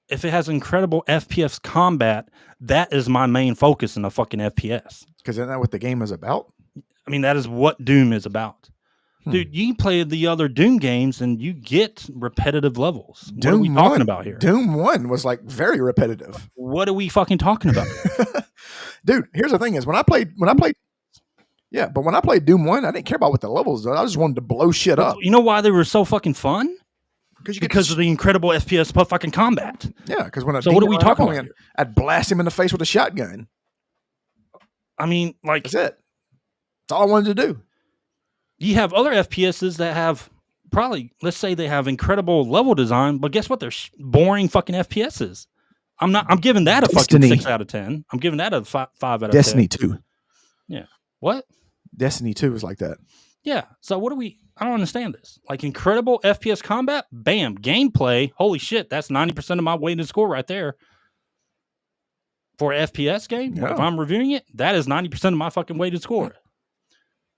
if it has incredible FPS combat, that is my main focus in a fucking FPS. Because isn't that what the game is about? I mean, that is what Doom is about. Dude, you play the other Doom games and you get repetitive levels. What are we talking about here? Doom 1 was like very repetitive. What are we fucking talking about? Dude, here's the thing is when I played Doom 1, I didn't care about what the levels were. I just wanted to blow shit up. You know why they were so fucking fun? Because of the incredible FPS fucking combat. Yeah, because when so what are we talking about here? I'd blast him in the face with a shotgun. I mean, like that's it. That's all I wanted to do. You have other FPSs that have probably, let's say they have incredible level design, but guess what? They're boring fucking FPSs. I'm giving that a fucking 6 out of 10. I'm giving that a 5 out of 10. Destiny 2. Yeah. What? Destiny 2 is like that. Yeah. So I don't understand this. Like incredible FPS combat, bam, gameplay. Holy shit, that's 90% of my weighted score right there. For an FPS game, yeah. If I'm reviewing it, that is 90% of my fucking weighted score.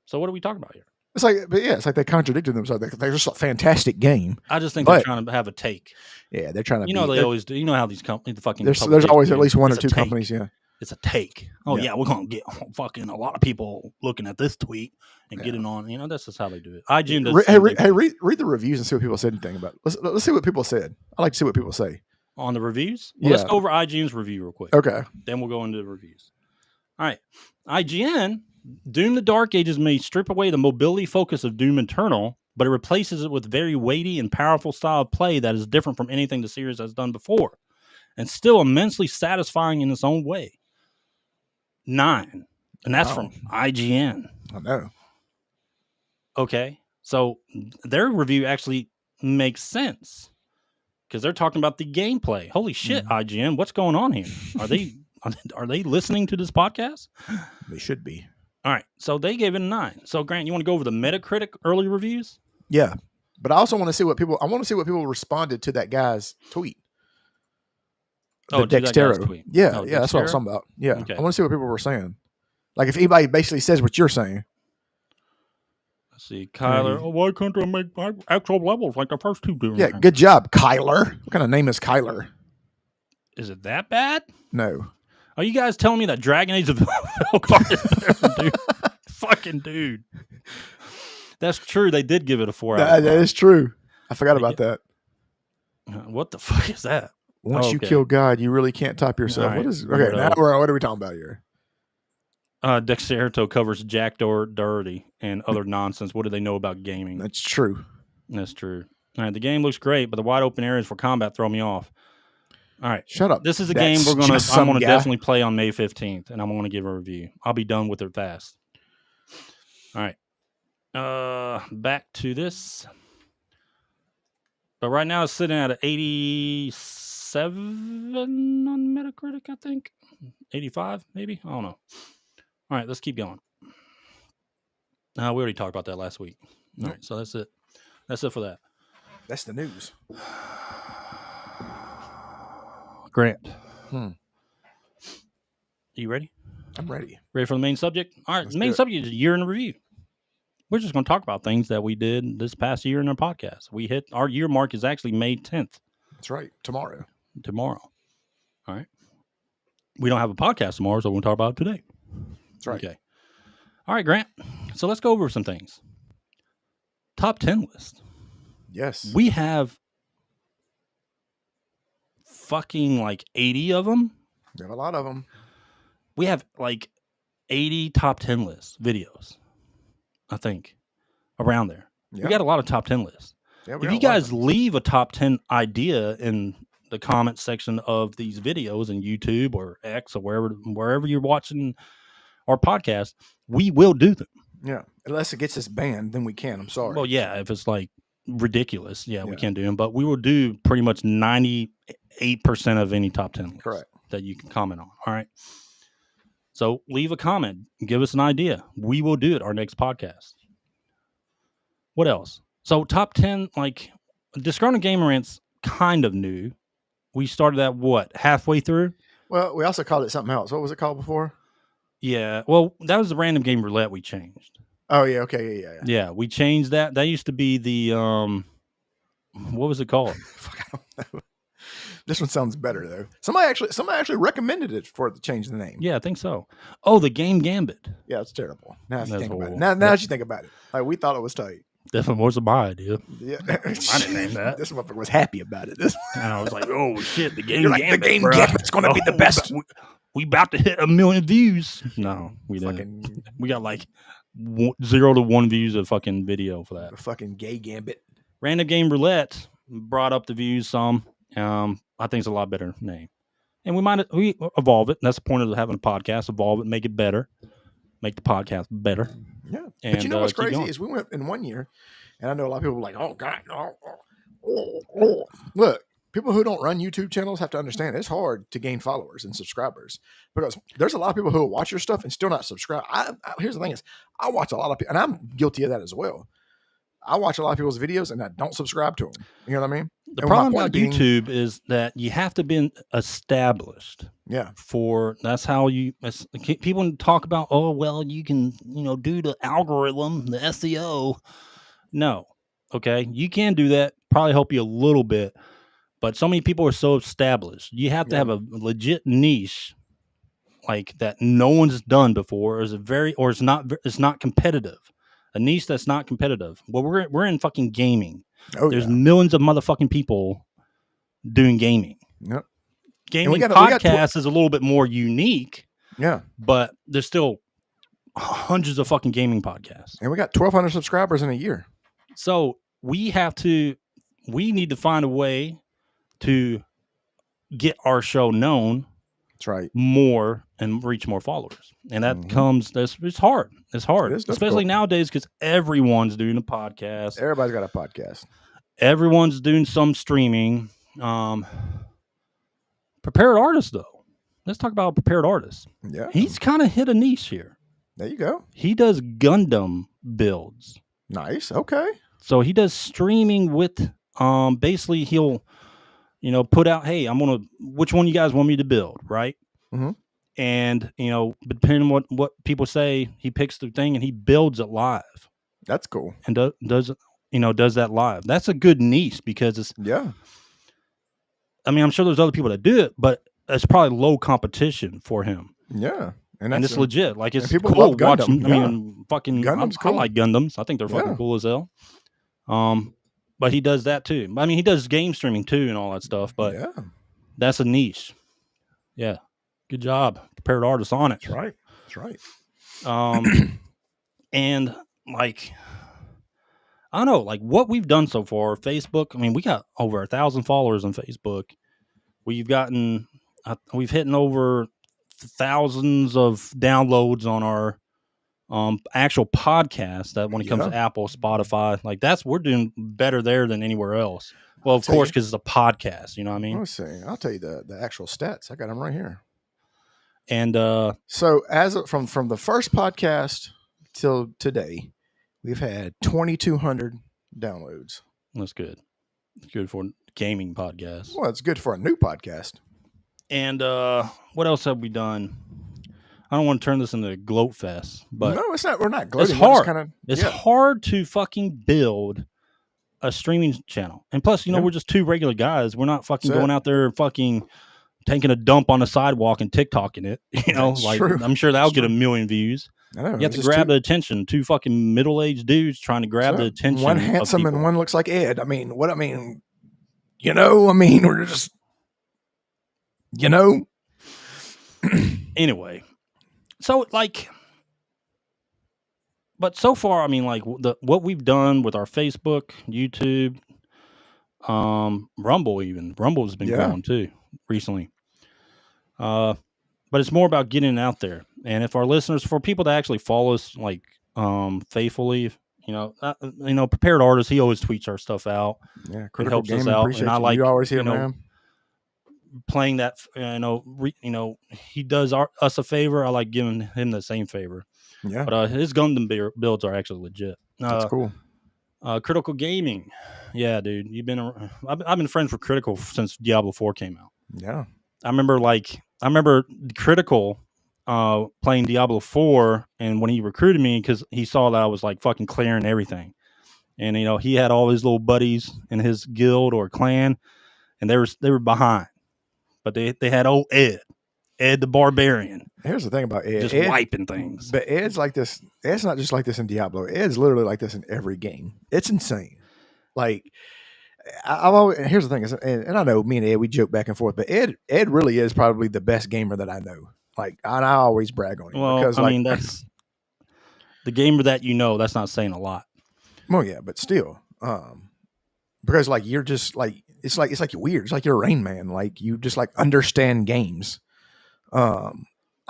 So what are we talking about here? It's like they contradicted themselves. They're just a fantastic game. I just think they're trying to have a take. Yeah, they're trying to. They always do. You know how these companies, the fucking there's always at least one or two companies. Yeah, it's a take. Oh yeah, we're gonna get fucking a lot of people looking at this tweet and getting on. That's just how they do it. IGN does. Read the reviews and see what people said anything about it. Let's see what people said. I like to see what people say on the reviews. Well, let's go over IGN's review real quick. Okay, then we'll go into the reviews. All right, IGN. Doom the Dark Ages may strip away the mobility focus of Doom Eternal, but it replaces it with very weighty and powerful style of play that is different from anything the series has done before, and still immensely satisfying in its own way. 9. And that's from IGN. I know. Okay. So their review actually makes sense because they're talking about the gameplay. Holy shit, IGN. What's going on here? Are they listening to this podcast? They should be. All right, so they gave it a 9. So Grant, you want to go over the Metacritic early reviews? Yeah, but I also want to see what people. I want to see what people responded to that guy's tweet. The Dextero tweet. Yeah, that's what I was talking about. Yeah, okay. I want to see what people were saying. Like if anybody basically says what you're saying. Let's see, Kyler. Why can't I make actual levels like the first two do? Yeah, good job, Kyler. What kind of name is Kyler? Is it that bad? No. Are you guys telling me that Dragon Age of Velkhar is better, dude? Fucking dude. That's true. They did give it a 4 out of 5. That is true. I forgot about that. What the fuck is that? Once you kill God, you really can't top yourself. Right. What is? Okay, now what are we talking about here? Dexerto covers Jack Doherty and other nonsense. What do they know about gaming? That's true. That's true. All right, the game looks great, but the wide open areas for combat throw me off. All right. Shut up. This is a game I'm going to definitely play on May 15th, and I'm going to give a review. I'll be done with it fast. All right. Back to this. But right now it's sitting at 87 on Metacritic, I think. 85, maybe? I don't know. All right, let's keep going. We already talked about that last week. All right, so that's it. That's it for that. That's the news. Grant. You ready? I'm ready. Ready for the main subject? All right, the main subject is year in review. We're just going to talk about things that we did this past year in our podcast. We hit our year mark is actually May 10th. That's right. Tomorrow. All right. We don't have a podcast tomorrow, so we'll talk about it today. That's right. Okay. All right, Grant. So let's go over some things. Top 10 list. Yes. We have fucking like 80 of them. We have a lot of them. We have like 80 top 10 lists, videos, I think, around there. Yeah. We got a lot of top 10 lists. Yeah, if you guys leave a top 10 idea in the comment section of these videos in YouTube or X or wherever you're watching our podcast, we will do them. Yeah, unless it gets us banned, then we can. I'm sorry. Well, yeah, if it's like ridiculous, we can't do them. But we will do pretty much 98% of any top 10 lists Correct. that you can comment on. All right. So leave a comment. Give us an idea. We will do it our next podcast. What else? So top 10, like Disgruntled Gamer Rants, kind of new. We started that halfway through? Well, we also called it something else. What was it called before? Yeah. Well, that was the random game roulette we changed. Oh yeah. Okay. Yeah. Yeah, we changed that. That used to be the what was it called? Fuck, I don't know. This one sounds better though. Somebody actually recommended it for to change the name. Yeah, I think so. Oh, the Game Gambit. Yeah, it's terrible. Now you think about it. Now that you think about it, like we thought it was tight. Definitely wasn't my idea. Yeah, I didn't name that. This motherfucker was happy about it. And I was like, "Oh shit, the Game You're like, Gambit, the Game bro. Gambit's gonna be the best." We about to hit 1 million views. No, we didn't. We got like 0 to 1 views of fucking video for that. The fucking gay Gambit. Random Game Roulette brought up the views some. I think it's a lot better name, and we evolve it. That's the point of having a podcast. Evolve it, make it better, make the podcast better. Yeah, and, but you know what's crazy is we went in 1 year, and I know a lot of people were like, "Oh God, Look, people who don't run YouTube channels have to understand it's hard to gain followers and subscribers because there's a lot of people who will watch your stuff and still not subscribe. Here's the thing is, I watch a lot of people, and I'm guilty of that as well. I watch a lot of people's videos and I don't subscribe to them. You know what I mean? The problem about YouTube is that you have to be established. Yeah. That's how people talk about, oh, well, you can, do the algorithm, the SEO. No. Okay. You can do that. Probably help you a little bit. But so many people are so established. You have to have a legit niche like that no one's done before. It's not competitive. A niche that's not competitive. Well, we're in fucking gaming. There's millions of motherfucking people doing gaming. Yep. Gaming podcast is a little bit more unique. Yeah. But there's still hundreds of fucking gaming podcasts. And we got 1,200 subscribers in a year. So we need to find a way to get our show known. That's right. More and reach more followers. And that it's hard. It's hard. Especially nowadays because everyone's doing a podcast. Everybody's got a podcast. Everyone's doing some streaming. Prepared artists, though. Let's talk about prepared artists. Yeah. He's kind of hit a niche here. There you go. He does Gundam builds. Nice. Okay. So he does streaming with basically he'll put out, hey, which one you guys want me to build, right? Mm-hmm. And, depending on what people say, he picks the thing and he builds it live. That's cool. And does that live. That's a good niche because it's, I mean, I'm sure there's other people that do it, but it's probably low competition for him. Yeah. And it's legit. Like, it's people cool love Gundam. watching. I mean, fucking, Gundam's cool. I like Gundams. I think they're fucking cool as hell. But he does that too. I mean, he does game streaming too and all that stuff, but that's a niche. Yeah. Good job. Prepared artists on it. That's right. That's right. And like, I don't know, like what we've done so far, Facebook, I mean, we got over 1,000 followers on Facebook. We've hit over thousands of downloads on our actual podcast that when it comes to Apple, Spotify, like we're doing better there than anywhere else. Well, of course, because it's a podcast, you know what I mean? Let's see. I'll tell you the actual stats. I got them right here. And so from the first podcast till today, we've had 2,200 downloads. That's good. It's good for a gaming podcast. Well, it's good for a new podcast. And what else have we done? I don't want to turn this into a gloat fest, but no, it's not. We're not gloating. It's hard. It's hard to fucking build a streaming channel, and plus, we're just two regular guys. We're not fucking going out there and fucking taking a dump on the sidewalk and TikToking it. True. I'm sure that'll get 1 million views. I know, you have to grab the attention. Two fucking middle-aged dudes trying to grab the attention. One handsome and one looks like Ed. I mean, we're just, Anyway. So, but so far, I mean, like what we've done with our Facebook, YouTube, Rumble even. Rumble's been growing too recently. But it's more about getting it out there. And if our listeners, for people that actually follow us like faithfully, Prepared Artist, he always tweets our stuff out. Yeah, it helps us out. And I like you always hear man. Playing that. He does us a favor. I like giving him the same favor. Yeah, but his Gundam builds are actually legit. That's cool. Critical Gaming, yeah, dude. I've been friends with Critical since Diablo 4 came out. Yeah, I remember Critical playing Diablo 4, and when he recruited me because he saw that I was like fucking clearing everything, and he had all his little buddies in his guild or clan, and they were behind, but they had old Ed the Barbarian. Here's the thing about Ed. Just wiping things. But Ed's like this. Ed's not just like this in Diablo. Ed's literally like this in every game. It's insane. Like, I've always, and here's the thing, and I know me and Ed, we joke back and forth, but Ed really is probably the best gamer that I know. Like, and I always brag on him. Well, because, that's the gamer that that's not saying a lot. Well, yeah, but still. Because like you're just like it's like you're weird. It's like you're a Rain Man. Like you just like understand games. I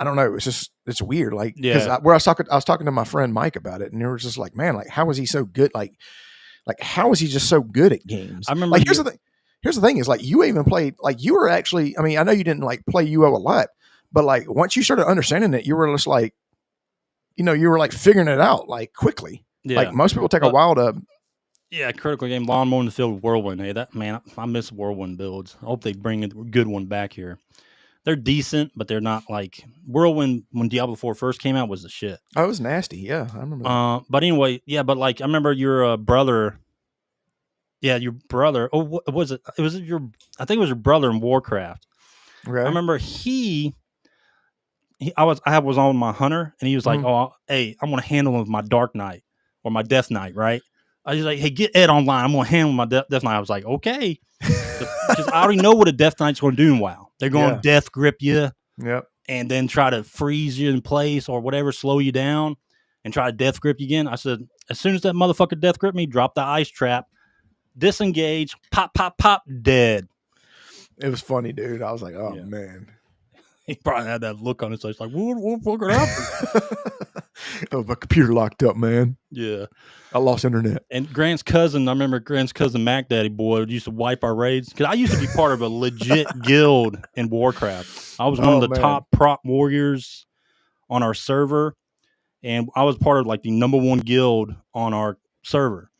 don't know. It's weird. Like, because I was talking to my friend Mike about it, and it was just like, man, like how is he so good? Like how is he just so good at games? I remember. Like, here's the thing is like you even played, like you were actually. I mean, I know you didn't like play UO a lot, but like once you started understanding it, you were just like, you were like figuring it out like quickly. Yeah. Like most people take a while to. Yeah, Critical Game, Lawnmower in the Field with Whirlwind. Hey, I miss Whirlwind builds. I hope they bring a good one back here. They're decent, but they're not like Whirlwind when Diablo 4 first came out was the shit. Oh, it was nasty. Yeah, I remember. But anyway, yeah, but like I remember your brother. Yeah, your brother. Oh, what was it? I think it was your brother in Warcraft. Okay. I remember I was on my hunter, and he was like, "Oh, hey, I'm gonna handle him with my Dark Knight or my Death Knight, right?" I was like, "Hey, get Ed online. I'm gonna handle my Death Knight." I was like, "Okay," because I already know what a Death Knight's going to do in WoW. They're going to death grip you, and then try to freeze you in place or whatever, slow you down, and try to death grip you again. I said, as soon as that motherfucker death grip me, drop the ice trap, disengage, pop, pop, pop, dead. It was funny, dude. I was like, oh man. He probably had that look on his face, like, what fucking happened? Oh, my computer locked up, man. Yeah. I lost internet. And Grant's cousin, I remember Grant's cousin Mac Daddy Boy used to wipe our raids. Because I used to be part of a legit guild in Warcraft. I was one of the top prop warriors on our server. And I was part of like the #1 guild on our server.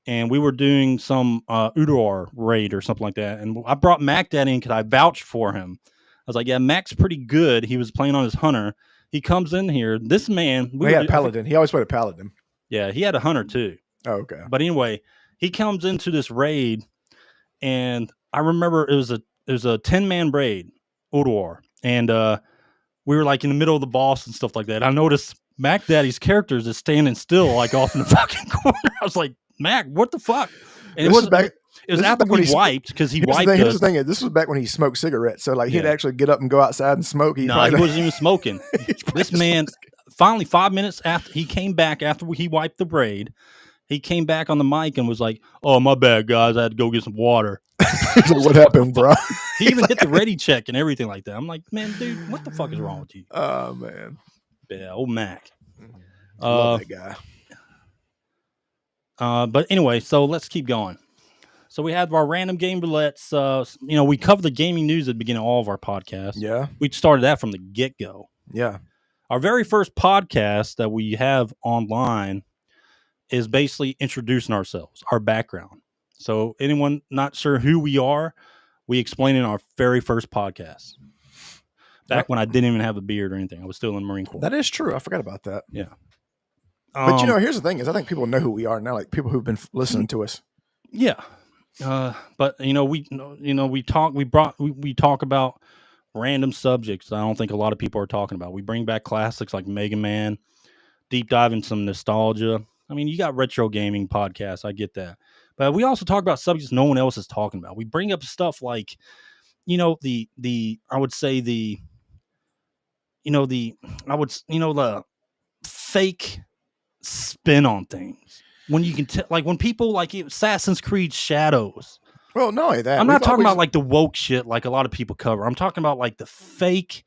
And we were doing some Udor raid or something like that. And I brought Mac Daddy in because I vouched for him. I was like, yeah, Mac's pretty good. He was playing on his hunter. He comes in here. This man... He had a paladin. He always played a paladin. Yeah, he had a hunter too. Oh, okay. But anyway, he comes into this raid, and I remember it was a 10-man raid, Udor. And we were like in the middle of the boss and stuff like that. I noticed Mac Daddy's character is just standing still like off in the fucking corner. I was like, Mac, what the fuck? And it was after we wiped, because he wiped us. Here's the thing, this was back when he smoked cigarettes. So like he'd actually get up and go outside and smoke. He wasn't even smoking. This man, finally 5 minutes after he came back, after he wiped the raid, he came back on the mic and was like, oh, my bad, guys. I had to go get some water. What happened, bro? He even hit the ready check and everything like that. I'm like, man, dude, what the fuck is wrong with you? Oh, man. Yeah, old Mac. Love that guy. But anyway, so let's keep going. So we had our random game roulettes. We cover the gaming news at the beginning of all of our podcasts. Yeah. We started that from the get-go. Yeah. Our very first podcast that we have online is basically introducing ourselves, our background. So anyone not sure who we are, we explain in our very first podcast. Back when I didn't even have a beard or anything. I was still in the Marine Corps. That is true. I forgot about that. Yeah. But here's the thing is I think people know who we are now, like people who've been listening to us. Yeah. But we talk about random subjects I don't think a lot of people are talking about. We bring back classics like Mega Man, deep dive in some nostalgia. I mean, you got retro gaming podcasts, I get that. But we also talk about subjects no one else is talking about. We bring up stuff like, the fake spin on things. When you can like when people like Assassin's Creed Shadows, Well, not only that. I'm not talking about like the woke shit like a lot of people cover. I'm talking about like the fake,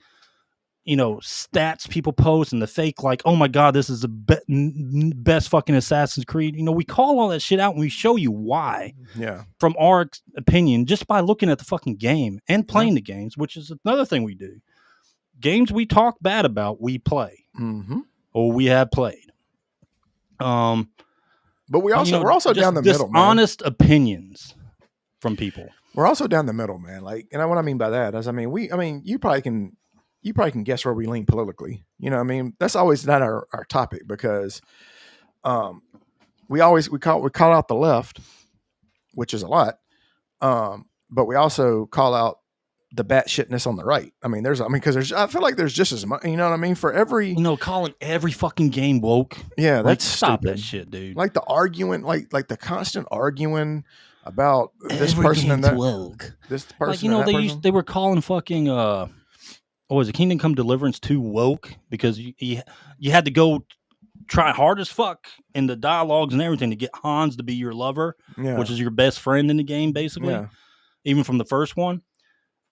stats people post and the fake like, oh my God, this is the best fucking Assassin's Creed. We call all that shit out and we show you why. Yeah. From our opinion, just by looking at the fucking game and playing the games, which is another thing we do. Games we talk bad about, we play. Mm-hmm. Or we have played. But we're also down the middle, man. Honest opinions from people. We're also down the middle, man. Like, and what I mean by that is, you probably can guess where we lean politically. That's always not our topic because, we call out the left, which is a lot. But we also call out the batshitness on the right. I feel like there's just as much, you know what I mean? For every, calling every fucking game woke. Yeah. That's stop stupid. That shit, dude. Like the arguing, like the constant arguing about this person and that. Woke. This person. Like, they were calling fucking, what was it? Kingdom Come Deliverance 2 woke because you had to go try hard as fuck in the dialogues and everything to get Hans to be your lover, which is your best friend in the game, basically. Even from the first one.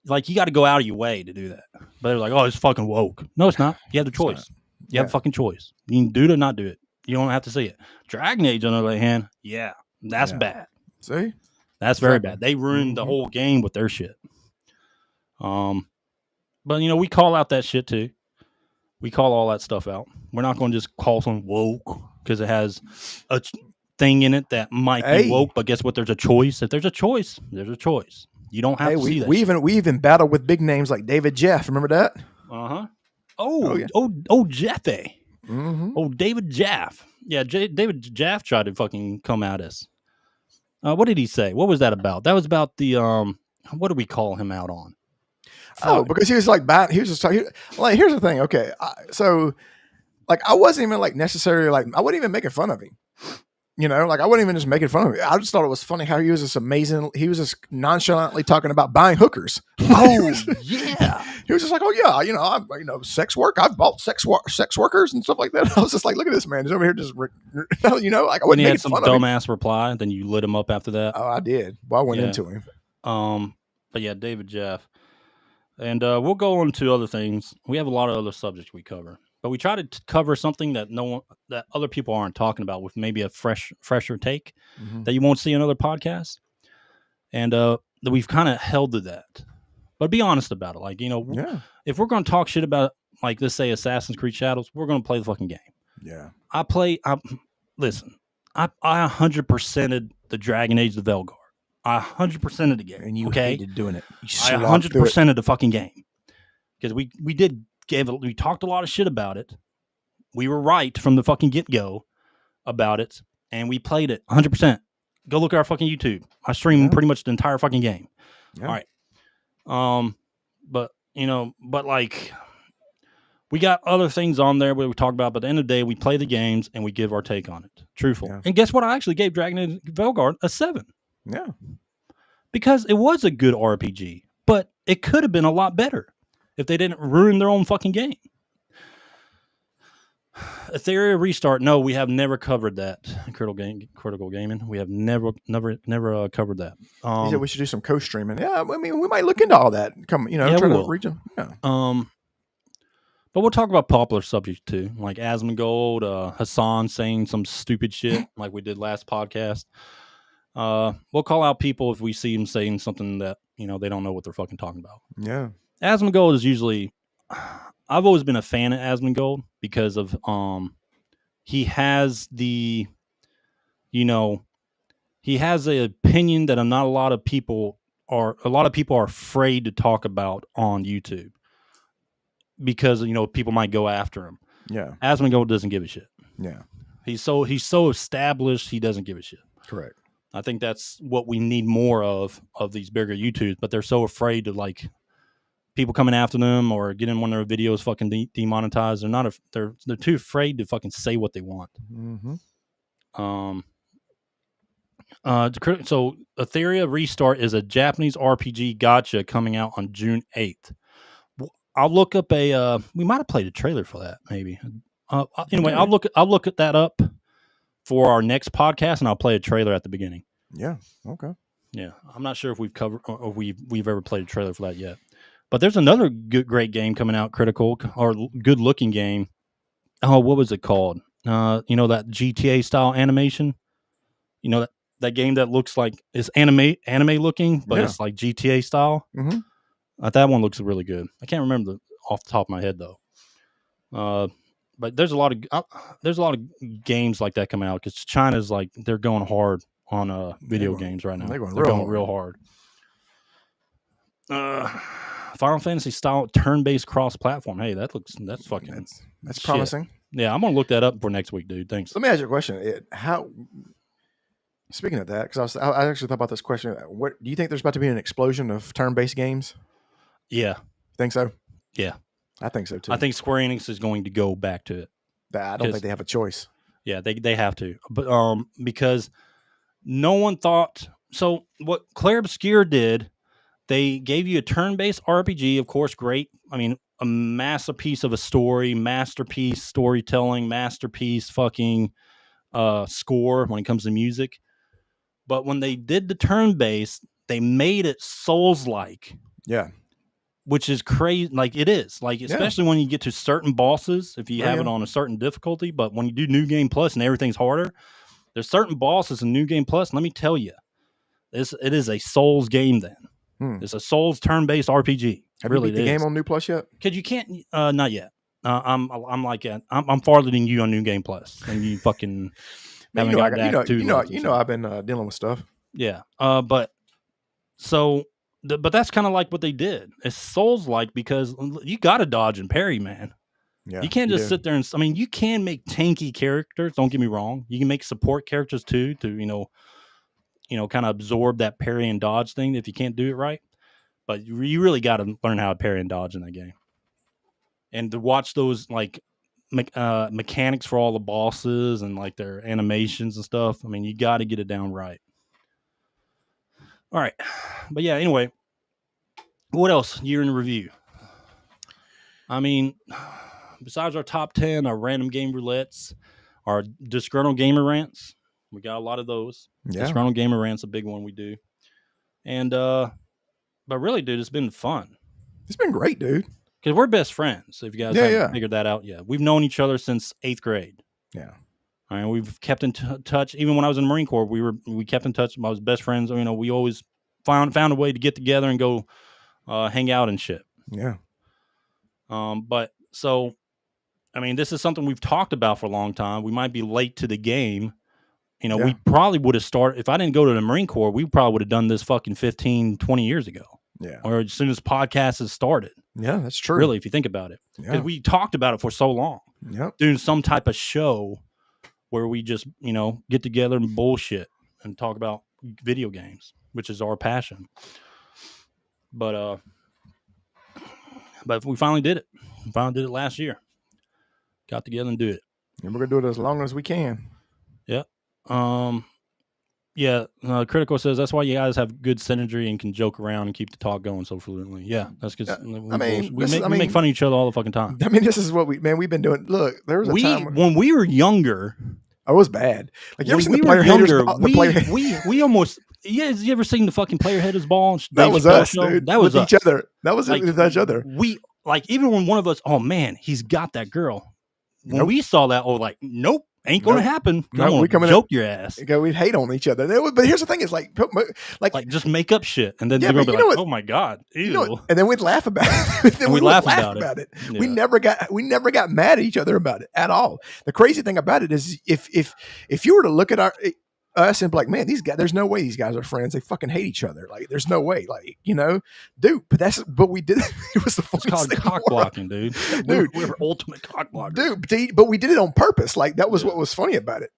Like, you got to go out of your way to do that. But they're like, oh, it's fucking woke. No, it's not. You have the choice. You have a fucking choice. You can do it or not do it. You don't have to see it. Dragon Age, on the other hand, that's bad. See? That's very bad. They ruined the whole game with their shit. But, we call out that shit, too. We call all that stuff out. We're not going to just call something woke because it has a thing in it that might be woke. But guess what? There's a choice. If there's a choice, there's a choice. You don't have to see that. We even battled with big names like David Jeff. Remember that? Uh-huh. Oh, Jeffy. Mm-hmm. Oh, David Jaff. Yeah, David Jaff tried to fucking come at us. What did he say? What was that about? That was about the what do we call him out on? Because he was like here's the thing. Okay, so I wasn't even like necessarily like I wasn't even making fun of him. I wasn't even just making fun of him. I just thought it was funny how he was just nonchalantly talking about buying hookers. Oh, yeah. He was just like, oh, yeah, sex work. I've bought sex workers and stuff like that. I was just like, look at this man. He's over here just, like I wasn't when he making had some fun of him. dumbass reply, then you lit him up after that. Oh, I did. Well, I went into him. But yeah, David Jeff. And we'll go on to other things. We have a lot of other subjects we cover. But we try to cover something that that other people aren't talking about with maybe a fresher take that you won't see in other podcasts. And that we've kind of held to that. But be honest about it. If we're going to talk shit about, like, let's say Assassin's Creed Shadows, we're going to play the fucking game. Yeah. Listen, I 100%ed the Dragon Age of Velgar. I 100%ed the game. And you hated doing it. I 100%ed the fucking game. Because we talked a lot of shit about it. We were right from the fucking get-go about it, and we played it 100%. Go look at our fucking YouTube. I stream pretty much the entire fucking game. Yeah. All right. But like, we got other things on there where we talk about, but at the end of the day, we play the games and we give our take on it. Truthful. Yeah. And guess what? I actually gave Dragon Age Velgar a 7. Yeah. Because it was a good RPG, but it could have been a lot better if they didn't ruin their own fucking game. Ethereal Restart. No, we have never covered that. Critical Gaming. We have never covered that. He said we should do some co-streaming. Yeah, I mean, we might look into all that. Try to reach them. Yeah. But we'll talk about popular subjects too, like Asmongold, Hassan saying some stupid shit like we did last podcast. We'll call out people if we see them saying something that they don't know what they're fucking talking about. Yeah. Asmongold is usually. I've always been a fan of Asmongold because of he has the he has an opinion that not a lot of people are afraid to talk about on YouTube because people might go after him. Yeah. Asmongold doesn't give a shit. Yeah. He's so established he doesn't give a shit. Correct. I think that's what we need more of these bigger YouTubes, but they're so afraid to like people coming after them or getting one of their videos fucking demonetized. They're too afraid to fucking say what they want. Mm-hmm. So Ethereal Restart is a Japanese RPG gacha coming out on June 8th. I'll look up we might have played a trailer for that maybe. Anyway, I'll look at that up for our next podcast and I'll play a trailer at the beginning. Yeah. Okay. Yeah, I'm not sure if we've covered or we've ever played a trailer for that yet. But there's another great game coming out, Critical, or good looking game. Oh, what was it called? That GTA style animation. That game that looks like it's anime looking, but it's like GTA style. Mm-hmm. That one looks really good. I can't remember off the top of my head though. But there's a lot of games like that coming out because China's like they're going hard on video games right now. They're going real hard. Final Fantasy style turn-based cross-platform. Hey, that's promising. Yeah, I'm gonna look that up for next week, dude. Thanks. Let me ask you a question. Speaking of that, because I actually thought about this question. What do you think there's about to be an explosion of turn-based games? Yeah. Think so? Yeah. I think so too. I think Square Enix is going to go back to it. I don't think they have a choice. Yeah, they have to. But because no one thought so what Claire Obscure did, they gave you a turn-based RPG, of course, great. I mean, a masterpiece of a story, masterpiece storytelling, masterpiece fucking score when it comes to music. But when they did the turn-based, they made it Souls-like. Yeah. Which is crazy. Like, it is. Like, especially when you get to certain bosses, if you have it on a certain difficulty. But when you do New Game Plus and everything's harder, there's certain bosses in New Game Plus. And let me tell you, it is a Souls game then. It's a Souls turn-based RPG. Have you beat the game on New Plus yet? Because you can't, not yet. I'm farther than you on New Game Plus, and you fucking I've been dealing with stuff. Yeah, but that's kind of like what they did. It's Souls-like because you got to dodge and parry, man. Yeah, you can't just sit there and. I mean, you can make tanky characters. Don't get me wrong. You can make support characters too to kind of absorb that parry and dodge thing if you can't do it right. But you really got to learn how to parry and dodge in that game. And to watch those like mechanics for all the bosses and like their animations and stuff. I mean, you got to get it down right. All right. But yeah, anyway, what else? Year in review. I mean, besides our top 10, our random game roulettes, our disgruntled gamer rants, we got a lot of those. Yeah. Disgruntled gamer rants, a big one we do. And, but really, dude, it's been fun. It's been great, dude. Because we're best friends. If you guys haven't figured that out yet. We've known each other since 8th grade. Yeah. I mean, we've kept in touch. Even when I was in the Marine Corps, we kept in touch. I was best friends. We always found a way to get together and go hang out and shit. Yeah. But so, I mean, this is something we've talked about for a long time. We might be late to the game. We probably would have started, if I didn't go to the Marine Corps, we probably would have done this fucking 15, 20 years ago. Yeah. Or as soon as podcasts has started. Yeah, that's true. Really, if you think about it. Because we talked about it for so long. Yep. Doing some type of show where we just, get together and bullshit and talk about video games, which is our passion. But we finally did it. We finally did it last year. Got together and do it. And we're going to do it as long as we can. Yeah. Critical says that's why you guys have good synergy and can joke around and keep the talk going so fluently. Yeah, that's because we make fun of each other all the fucking time. I mean, this is what we've been doing. Look, there was a time when we were younger. I was bad. Like, you ever seen the player haters? We almost. Yeah, you ever seen the fucking player haters ball? That was us, dude. That was with each other. That was with each other. We even when one of us, oh man, he's got that girl. When we saw that, nope. Ain't gonna happen. We come joke your ass. We'd hate on each other. But here's the thing: is like just make up shit, and then they're gonna be like, "Oh my god, ew!" And then we'd laugh about it. And we'd laugh about it. Yeah. We never got mad at each other about it at all. The crazy thing about it is, if you were to look at us and be like, man, these guys, there's no way these guys are friends. They fucking hate each other. Like, there's no way. Like, dude. But we did. It was the funniest called thing cock blocking, dude. Dude, we were ultimate cock blockers, dude. But we did it on purpose. Like, that was what was funny about it.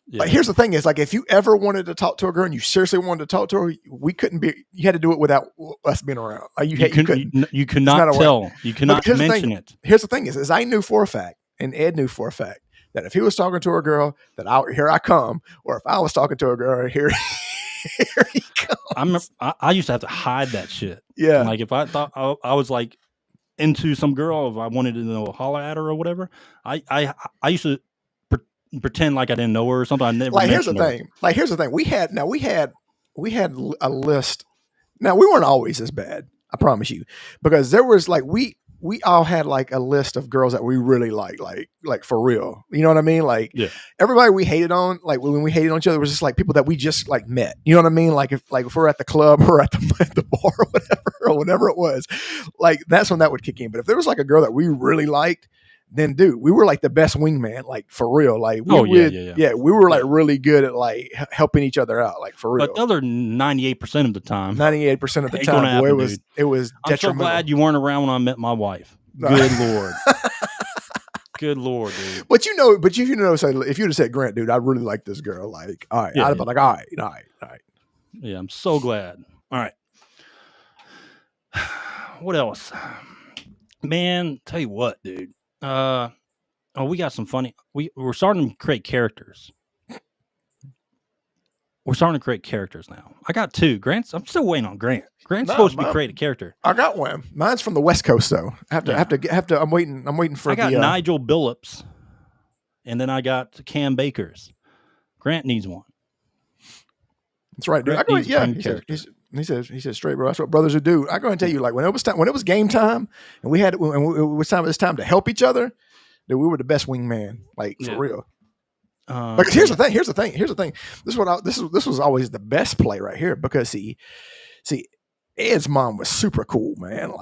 Yeah. Like, here's the thing: is like, if you ever wanted to talk to a girl and you seriously wanted to talk to her, we couldn't be. You had to do it without us being around. Like, you couldn't. You could not tell. You cannot mention it. Here's the thing: is I knew for a fact, and Ed knew for a fact, that if he was talking to a girl, that here I come, or if I was talking to a girl, here he comes. I used to have to hide that shit. Yeah. Like, if I thought I was like into some girl, if I wanted to holler at her or whatever, I used to pretend like I didn't know her or something. I never. Here's the thing. We had a list. Now we weren't always as bad, I promise you, because there was like we all had like a list of girls that we really like for real. You know what I mean? Like everybody we hated on, like when we hated on each other, was just like people that we just like met. You know what I mean? Like if we're at the club or at the bar or whatever it was, like that's when that would kick in. But if there was like a girl that we really liked, then dude, we were like the best wingman, like for real. Like we we were like really good at like helping each other out, like for real. But the other 98% of the time, 98% of the time, boy, it was I'm so glad you weren't around when I met my wife. Good Lord. Good Lord, dude. But you know, say if you'd have said, Grant, dude, I really like this girl. Like, all right, I'd have been like, all right. Yeah, I'm so glad. All right. What else? Man, tell you what, dude. We got some funny. We're starting to create characters. We're starting to create characters now. I got 2. I'm still waiting on Grant. Grant's supposed to be create a character. I got one. Mine's from the West Coast though. I have to. I'm waiting for. I got Nigel Billups, and then I got Cam Bakers. Grant needs one. That's right, dude. He says straight, bro. That's what brothers would do. I go and tell you, like when it was game time, and it was time to help each other, that we were the best wingman, like for real. Because here's the thing. This was always the best play right here because see, Ed's mom was super cool, man.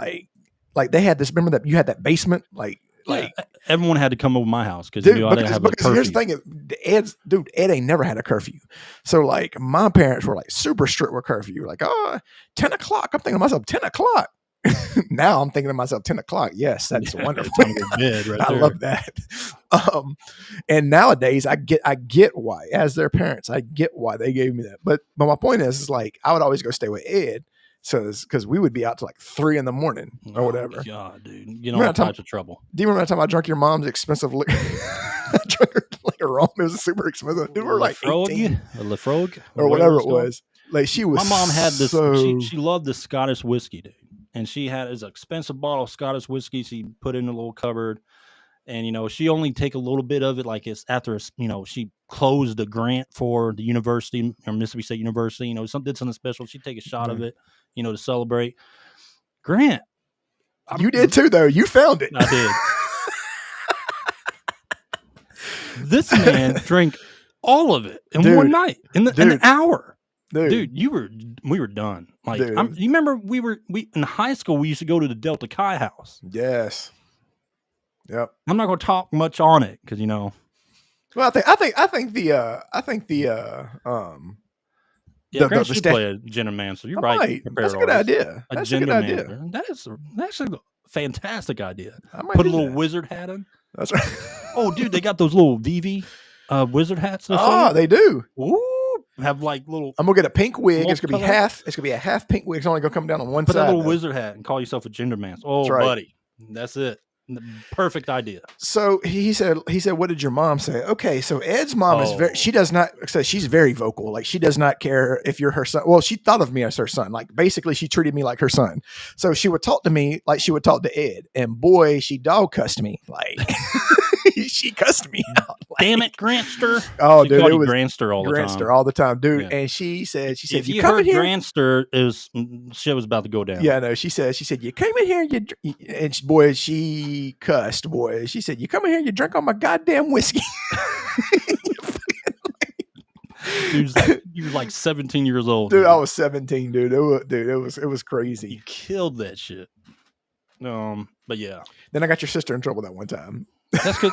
Like they had this. Remember that you had that basement, like everyone had to come over my house because I didn't have a curfew. Here's the thing, Ed ain't never had a curfew. So like my parents were like super strict with curfew. Like 10 o'clock. I'm thinking to myself 10 o'clock. Now I'm thinking to myself 10 o'clock. Yes, that's wonderful. I love that. And nowadays I get why, as their parents, I get why they gave me that. But my point is like I would always go stay with Ed. So, because we would be out to like 3 a.m. or whatever. God, dude, you know all types of trouble. Do you remember that time I drank your mom's expensive liquor? I drank her liquor rum. It was super expensive. Dude, we were like 18. Lafrogue, or whatever it was. Like she was. My mom had this. She loved the Scottish whiskey, dude, and she had this expensive bottle of Scottish whiskey. She put in a little cupboard, and she only take a little bit of it. Like it's after she closed the grant for the university or Mississippi State University. Did something special. She'd take a shot of it. To celebrate. Grant. You did too, though. You found it. I did. This man drank all of it in one night, in an hour. Dude, we were done. Like, you remember we in high school, we used to go to the Delta Chi house. Yes. Yep. I'm not going to talk much on it because, Well, I think the Grant should play a gendermancer. You're right. That's a good idea. That's a good idea. That is actually a fantastic idea. Put a little wizard hat on. That's right. Oh, dude, they got those little VV wizard hats. They do. Ooh, have like little. I'm gonna get a pink wig. It's gonna be half. It's gonna be a half pink wig. It's only gonna come down on one side. Put a little wizard hat and call yourself a gendermancer. Oh, right. Buddy, that's it. Perfect idea. So he said, what did your mom say? Okay, so Ed's mom is she does not, so she's very vocal. Like she does not care if you're her son. Well, she thought of me as her son. Like basically she treated me like her son. So she would talk to me like she would talk to Ed. And boy, she dog cussed me. Like she cussed me out. Like, damn it, Grantster. Oh, she dude, it was Grantster all the time. Grantster all the time, dude. Yeah. And she said, if you heard Grantster, shit was about to go down. Yeah, no, she said, you came in here and boy, she cussed, boy. She said, you come in here and you drink all my goddamn whiskey. You were like 17 years old. Dude, I was 17, dude. It was crazy. You killed that shit. But yeah. Then I got your sister in trouble that one time. That's good.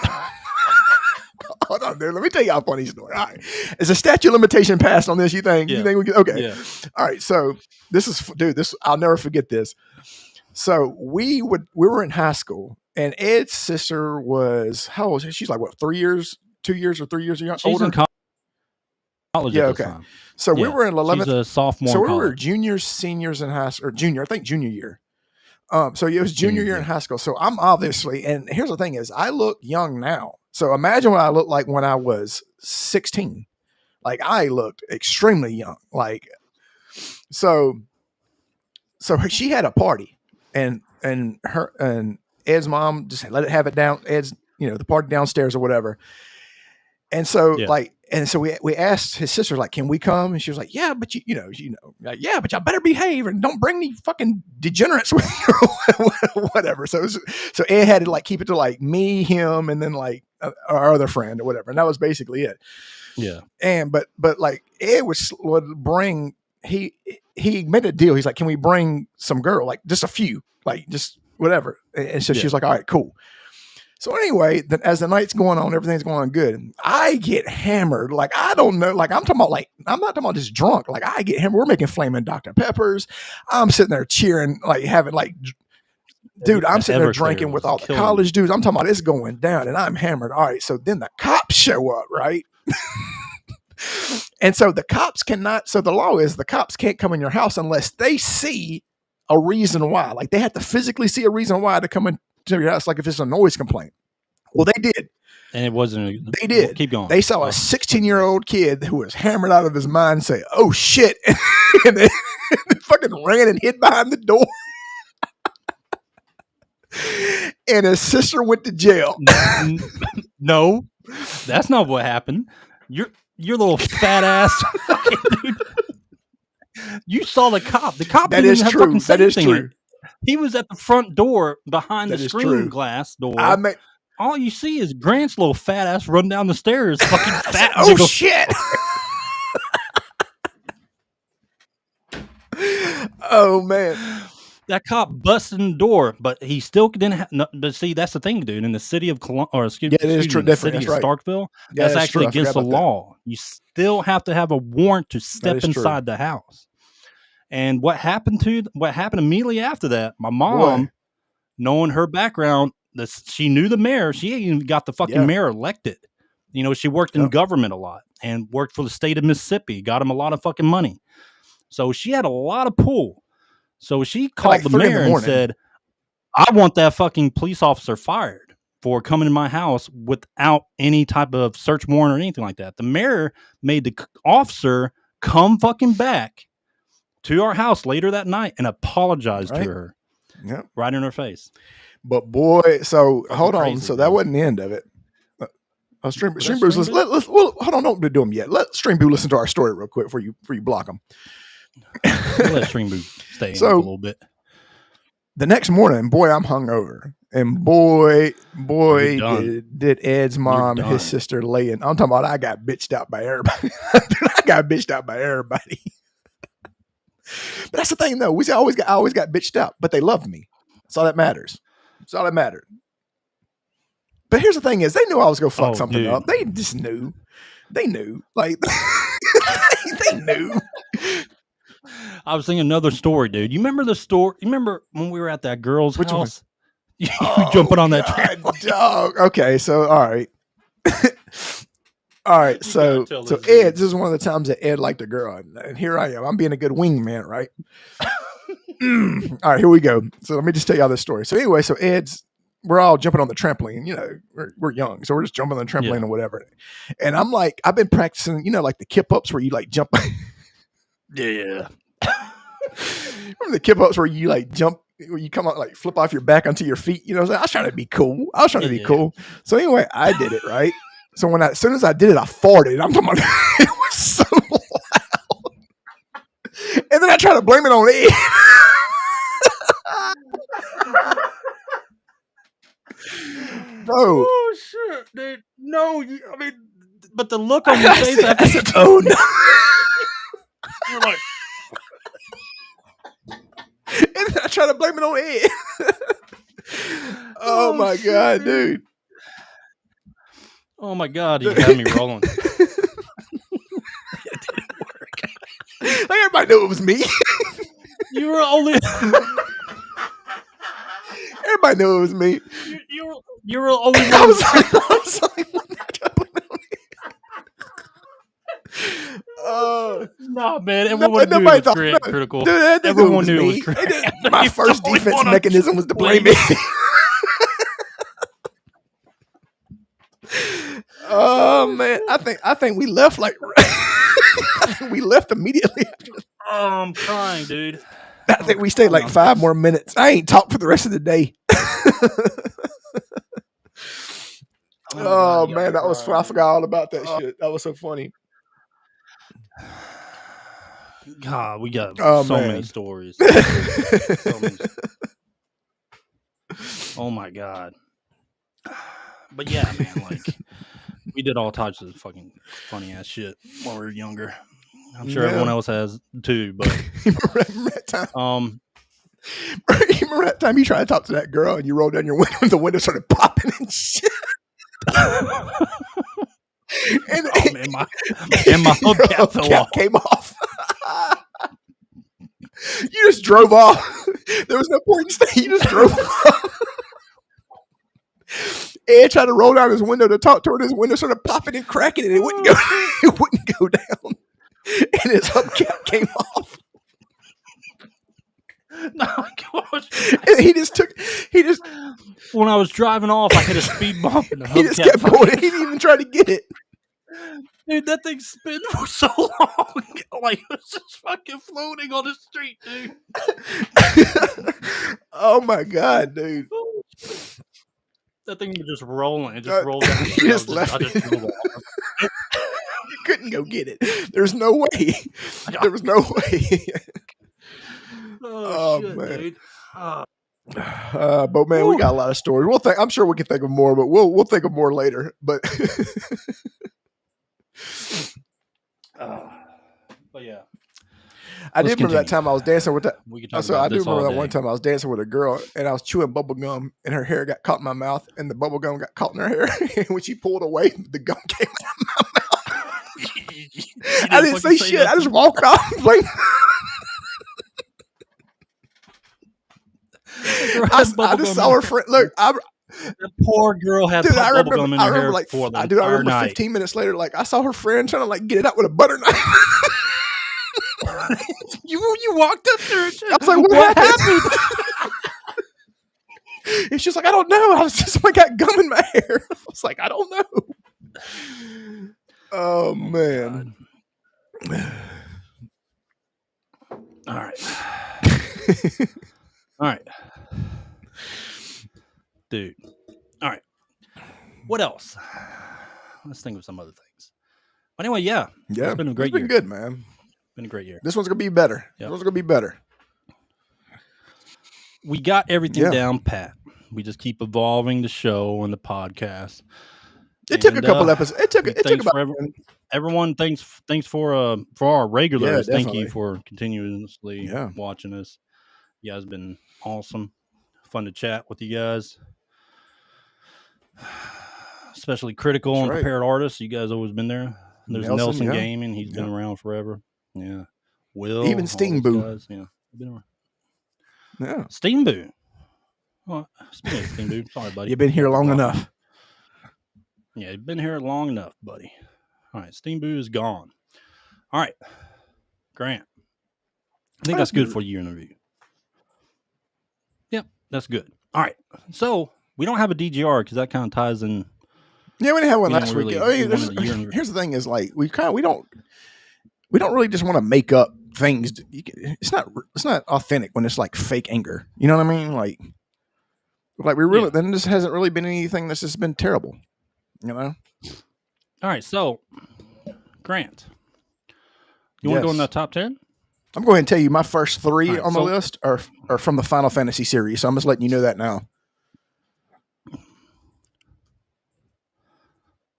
Hold on, dude. Let me tell you a funny story. All right. Is a statute of limitation passed on this, you think? Yeah. You think we can? Okay. Yeah. All right. So I'll never forget this. So we were in high school and Ed's sister was, how old is she? She's like what, 3 years, 2 years or 3 years older? She's in college. Yeah. Okay. So we were in 11th. She's a sophomore. So we were juniors, seniors in high school, or junior, I think junior year. So it was junior year in high school. So I'm obviously, and here's the thing is I look young now. So imagine what I looked like when I was 16. Like I looked extremely young. Like, so she had a party and her and Ed's mom just let it have it down. Ed's, the party downstairs or whatever. And so like And so we asked his sister, like, can we come? And she was like, yeah, but you know, like, yeah, but y'all better behave and don't bring any fucking degenerates with you or whatever. So Ed had to like keep it to like me, him, and then like our other friend or whatever. And that was basically it. Yeah. And but like Ed would bring, he made a deal. He's like, can we bring some girl, like just a few, like just whatever. And so she was like, all right, cool. So anyway, then as the night's going on, everything's going on good. I get hammered. Like, I don't know. Like, I'm not talking about just drunk. Like, I get hammered. We're making flaming Dr. Peppers. I'm sitting there cheering, like having like, dude, I'm sitting there drinking with all the college dudes. I'm talking about it's going down and I'm hammered. All right. So then the cops show up, right? And so the cops cannot, so the law is the cops can't come in your house unless they see a reason why. Like, they have to physically see a reason why to come into your house, like if it's a noise complaint. Well, they did. And it wasn't. They did. Keep going. They saw a 16-year-old kid who was hammered out of his mind say, oh, shit. And they fucking ran and hid behind the door. And his sister went to jail. No, that's not what happened. Your little fat ass. Dude. You saw the cop. The cop that didn't is have true. fucking say That is anything. true. He was at the front door behind That the is screen true. glass door. All you see is Grant's little fat ass run down the stairs. Fucking fat. Oh, shit. Oh, man. That cop busted in the door, but he still didn't have. No, but see, that's the thing, dude. In the city of excuse me, the city of Starkville, that's actually against the law. You still have to have a warrant to step inside the house. And what happened immediately after that? My mom, knowing her background, she knew the mayor. She even got the fucking mayor elected. You know, she worked in government a lot and worked for the state of Mississippi. Got him a lot of fucking money. So she had a lot of pull. So she called the mayor and said, I want that fucking police officer fired for coming to my house without any type of search warrant or anything like that. The mayor made the officer come fucking back to our house later that night and apologized to her. Yep. Right in her face. But boy, so hold on. So that wasn't the end of it. Stream Boo's, let's hold on, don't do them yet. Let Stream Boo listen to our story real quick before you block them. We'll let Stream Boo stay in a little bit. The next morning, boy, I'm hungover. And boy, did Ed's mom and his sister lay in. I'm talking about I got bitched out by everybody. But that's the thing, though. I always got bitched out, but they loved me. That's all that matters. That's all that mattered. But here's the thing: is they knew I was gonna fuck something up. They just knew. They knew. Like they knew. I was thinking another story, dude. You remember the story? You remember when we were at that girl's house? You jumping on that trampoline. Dog. Okay, so all right. All right, so Ed, this is one of the times that Ed liked a girl, and here I am. I'm being a good wingman, right? All right, here we go. So let me just tell y'all this story. So anyway, we're all jumping on the trampoline. You know, we're young, so we're just jumping on the trampoline or whatever. And I'm like, I've been practicing, you know, like the kip ups where you like jump. Yeah. Remember the kip ups where you like jump, where you come out like flip off your back onto your feet. You know what I'm saying? I was trying to be cool. Cool. So anyway, I did it, right? So as soon as I did it, I farted. I'm talking about it was so loud. And then I try to blame it on Ed. Bro. Oh shit, dude. No, I mean, but the look on your face after the oh no. You're like, and then I try to blame it on Ed. Oh my shit, God, dude. Oh my God, you got me rolling. It didn't work. Like everybody knew it was me. You were only. Everybody knew it was me. You were only. I was like, nah, man. Everyone knew it was critical. Dude, everyone knew it was critical. My first defense mechanism was to blame me. Oh man, I think we left like we left immediately after. Oh, I'm crying, dude. I think we stayed like 5 more minutes. I ain't talked for the rest of the day. Oh, God, man, that was fun. I forgot all about that shit. That was so funny. God, we got Oh, so man. many stories. So many. Oh my God. But yeah, man, like we did all types of fucking funny ass shit while we were younger. I'm sure everyone else has too, but remember that time? You remember that time you tried to talk to that girl and you rolled down your window and the window started popping and shit? and my hubcap fell off. Came off. You just drove off. There was no point in staying. You just drove off. Ed tried to roll down his window to talk to her, and his window started popping and cracking, and it wouldn't go. It wouldn't go down, and his hubcap came off. No, gosh. And he just. When I was driving off, I hit a speed bump, and the He just kept going. He didn't even try to get it. Dude, that thing spin for so long. Like, it was just fucking floating on the street, dude. Oh my God, dude. That thing was just rolling. It just rolled down. He just left it. You couldn't go get it. There's no way. There was no way. Oh shit, man. dude. But man, we got a lot of stories. I'm sure we can think of more, but we'll think of more later. But but yeah, I did remember that time I was dancing with that. We can talk So about I do this all remember that day. one time I was dancing with a girl and I was chewing bubble gum and her hair got caught in my mouth and the bubble gum got caught in her hair. And when she pulled away, the gum came out of my mouth. I didn't say shit. I just walked off. Like, I just saw her friend. Look, that poor girl had dude, I bubble gum in her hair for the I entire remember night. 15 minutes later, like I saw her friend trying to like get it out with a butter knife. You walked up to her. I was like, what happened? And she's like, I don't know. I was just I got gum in my hair. I was like, I don't know. Oh man. All right. All right. Dude. All right. What else? Let's think of some other things. But anyway, yeah. It's been a great year. Good, man. Been a great year. This one's gonna be better. Yep. This one's gonna be better. We got everything down pat. We just keep evolving the show and the podcast. It took a couple episodes. It took about everyone. Thanks for our regulars. Yeah, thank you for continuously watching us. You guys have been awesome. Fun to chat with you guys. Especially critical and prepared artists. You guys always been there. There's Nelson Gaming. He's been around forever. Yeah. Will. Even Steam Boo. Yeah. Been around. Yeah. Steam Boo. Well, speaking of Steam Boo, sorry, buddy. You've been here long enough. Yeah, you've been here long enough, buddy. All right, Steam Boo is gone. All right, Grant. I think that's good for your interview. Yep, that's good. All right, so we don't have a DGR because that kind of ties in. Yeah, we didn't have one last week. Really, here's the thing: is like we don't really just want to make up things. It's not authentic when it's like fake anger. You know what I mean? Like we really then this hasn't really been anything that's just been terrible. You know. All right, so Grant, you want to go in the top 10? I'm going to tell you my first three on the list are from the Final Fantasy series. So I'm just letting you know that now. All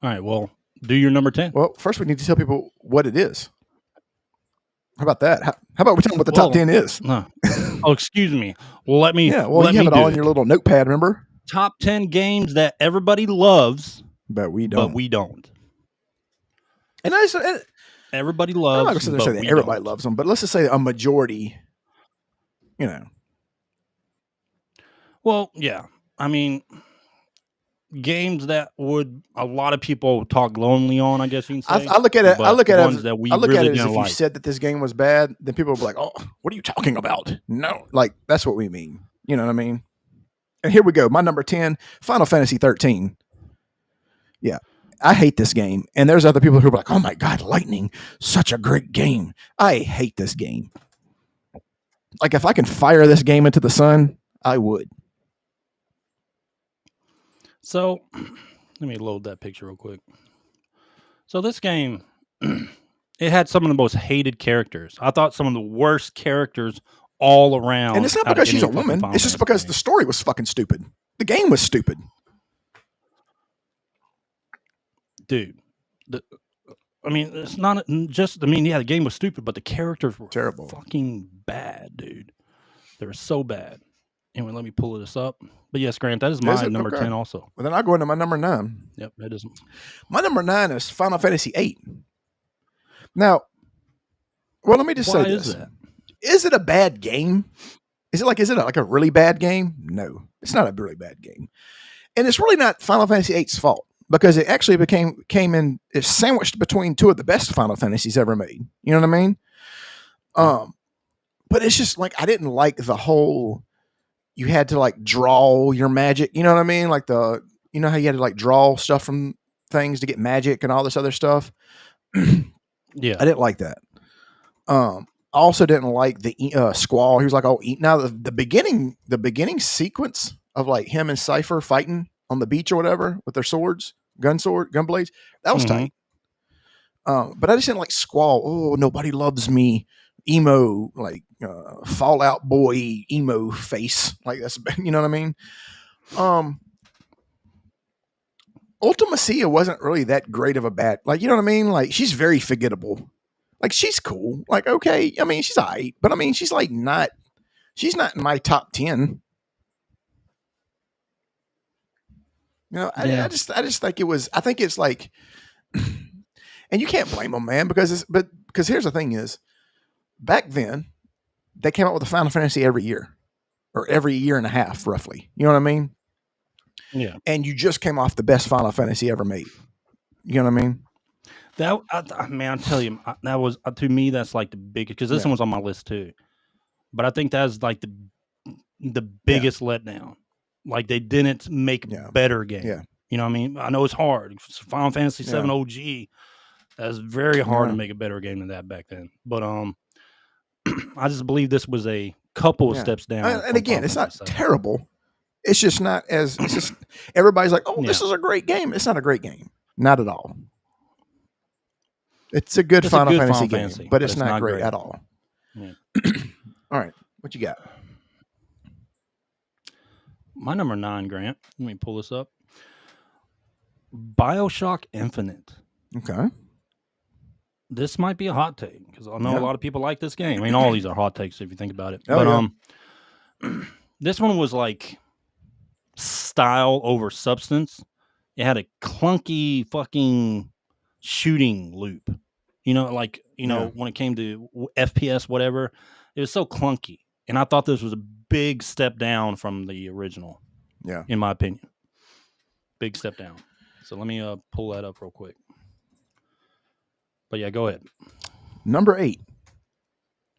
right, well, do your number 10. Well, first we need to tell people what it is. How about that? How about we tell them what the top 10 is? No. Oh, excuse me. Let me. Yeah, well, you have it all in your little notepad, remember? Top 10 games that everybody loves, but we don't. And everybody loves. I'm not going to say that everybody loves them, but let's just say a majority. You know. Well, yeah. I mean, games that a lot of people talk glowingly on, I guess you can say. I look at it. I look at it as if like. You said that this game was bad, then people will be like, "Oh, what are you talking about?" No, like that's what we mean. You know what I mean? And here we go. My number 10, Final Fantasy 13. Yeah, I hate this game, and there's other people who are like, "Oh my God, Lightning, such a great game." I hate this game. Like if I can fire this game into the sun, I would. So, Let me load that picture real quick. So this game, it had some of the most hated characters. I thought some of the worst characters all around. And it's not because she's a woman. It's just because the story was fucking stupid. The game was stupid. Dude, it's not just, yeah, the game was stupid, but the characters were terrible. Fucking bad, dude. They were so bad. Anyway, let me pull this up. But yes, Grant, that is my number 10 also. Well, then I'll go into my number 9. Yep, that is. My number 9 is Final Fantasy VIII. Now, well, let me just say this. Is it a bad game? Is it like a really bad game? No, it's not a really bad game. And it's really not Final Fantasy VIII's fault, because it actually it's sandwiched between two of the best Final Fantasies ever made. You know what I mean? But it's just like, I didn't like the whole, you had to like draw your magic. You know what I mean? Like how you had to like draw stuff from things to get magic and all this other stuff. Yeah. I didn't like that. I also didn't like the Squall. He was like, now the beginning sequence of like him and Cypher fighting on the beach or whatever with their swords, gun blades. That was tight. But I just didn't like Squall. Oh, nobody loves me. Emo, like Fallout Boy emo face. Like that's, you know what I mean? Ultimacia wasn't really that great of a bad, like, you know what I mean? Like, she's very forgettable. Like, she's cool. Like, okay. I mean, she's all right. But I mean, she's like she's not in my top 10. You know, I just think I think it's like, and you can't blame them, man, because here's the thing is, back then, they came out with a Final Fantasy every year, or every year and a half, roughly. You know what I mean? Yeah. And you just came off the best Final Fantasy ever made. You know what I mean? Man, I tell you, that was, to me, that's like the biggest, because this one was on my list too. But I think that's like the biggest letdown. Like, they didn't make a better game. Yeah. You know what I mean? I know it's hard. Final Fantasy VII OG, that's very hard to make a better game than that back then. But I just believe this was a couple of steps down. And again, it's not terrible. It's just not it's just, everybody's like, oh, this is a great game. It's not a great game. Not at all. It's a good Final Fantasy game, but it's not great at all. Yeah. All right. What you got? My number 9, Grant. Let me pull this up. BioShock Infinite. Okay. This might be a hot take, because I know a lot of people like this game. I mean, all these are hot takes if you think about it. But this one was like style over substance. It had a clunky fucking shooting loop. You know, like, when it came to FPS, whatever, it was so clunky. And I thought this was a big step down from the original. Yeah. In my opinion. Big step down. So let me pull that up real quick. But yeah, go ahead. Number 8.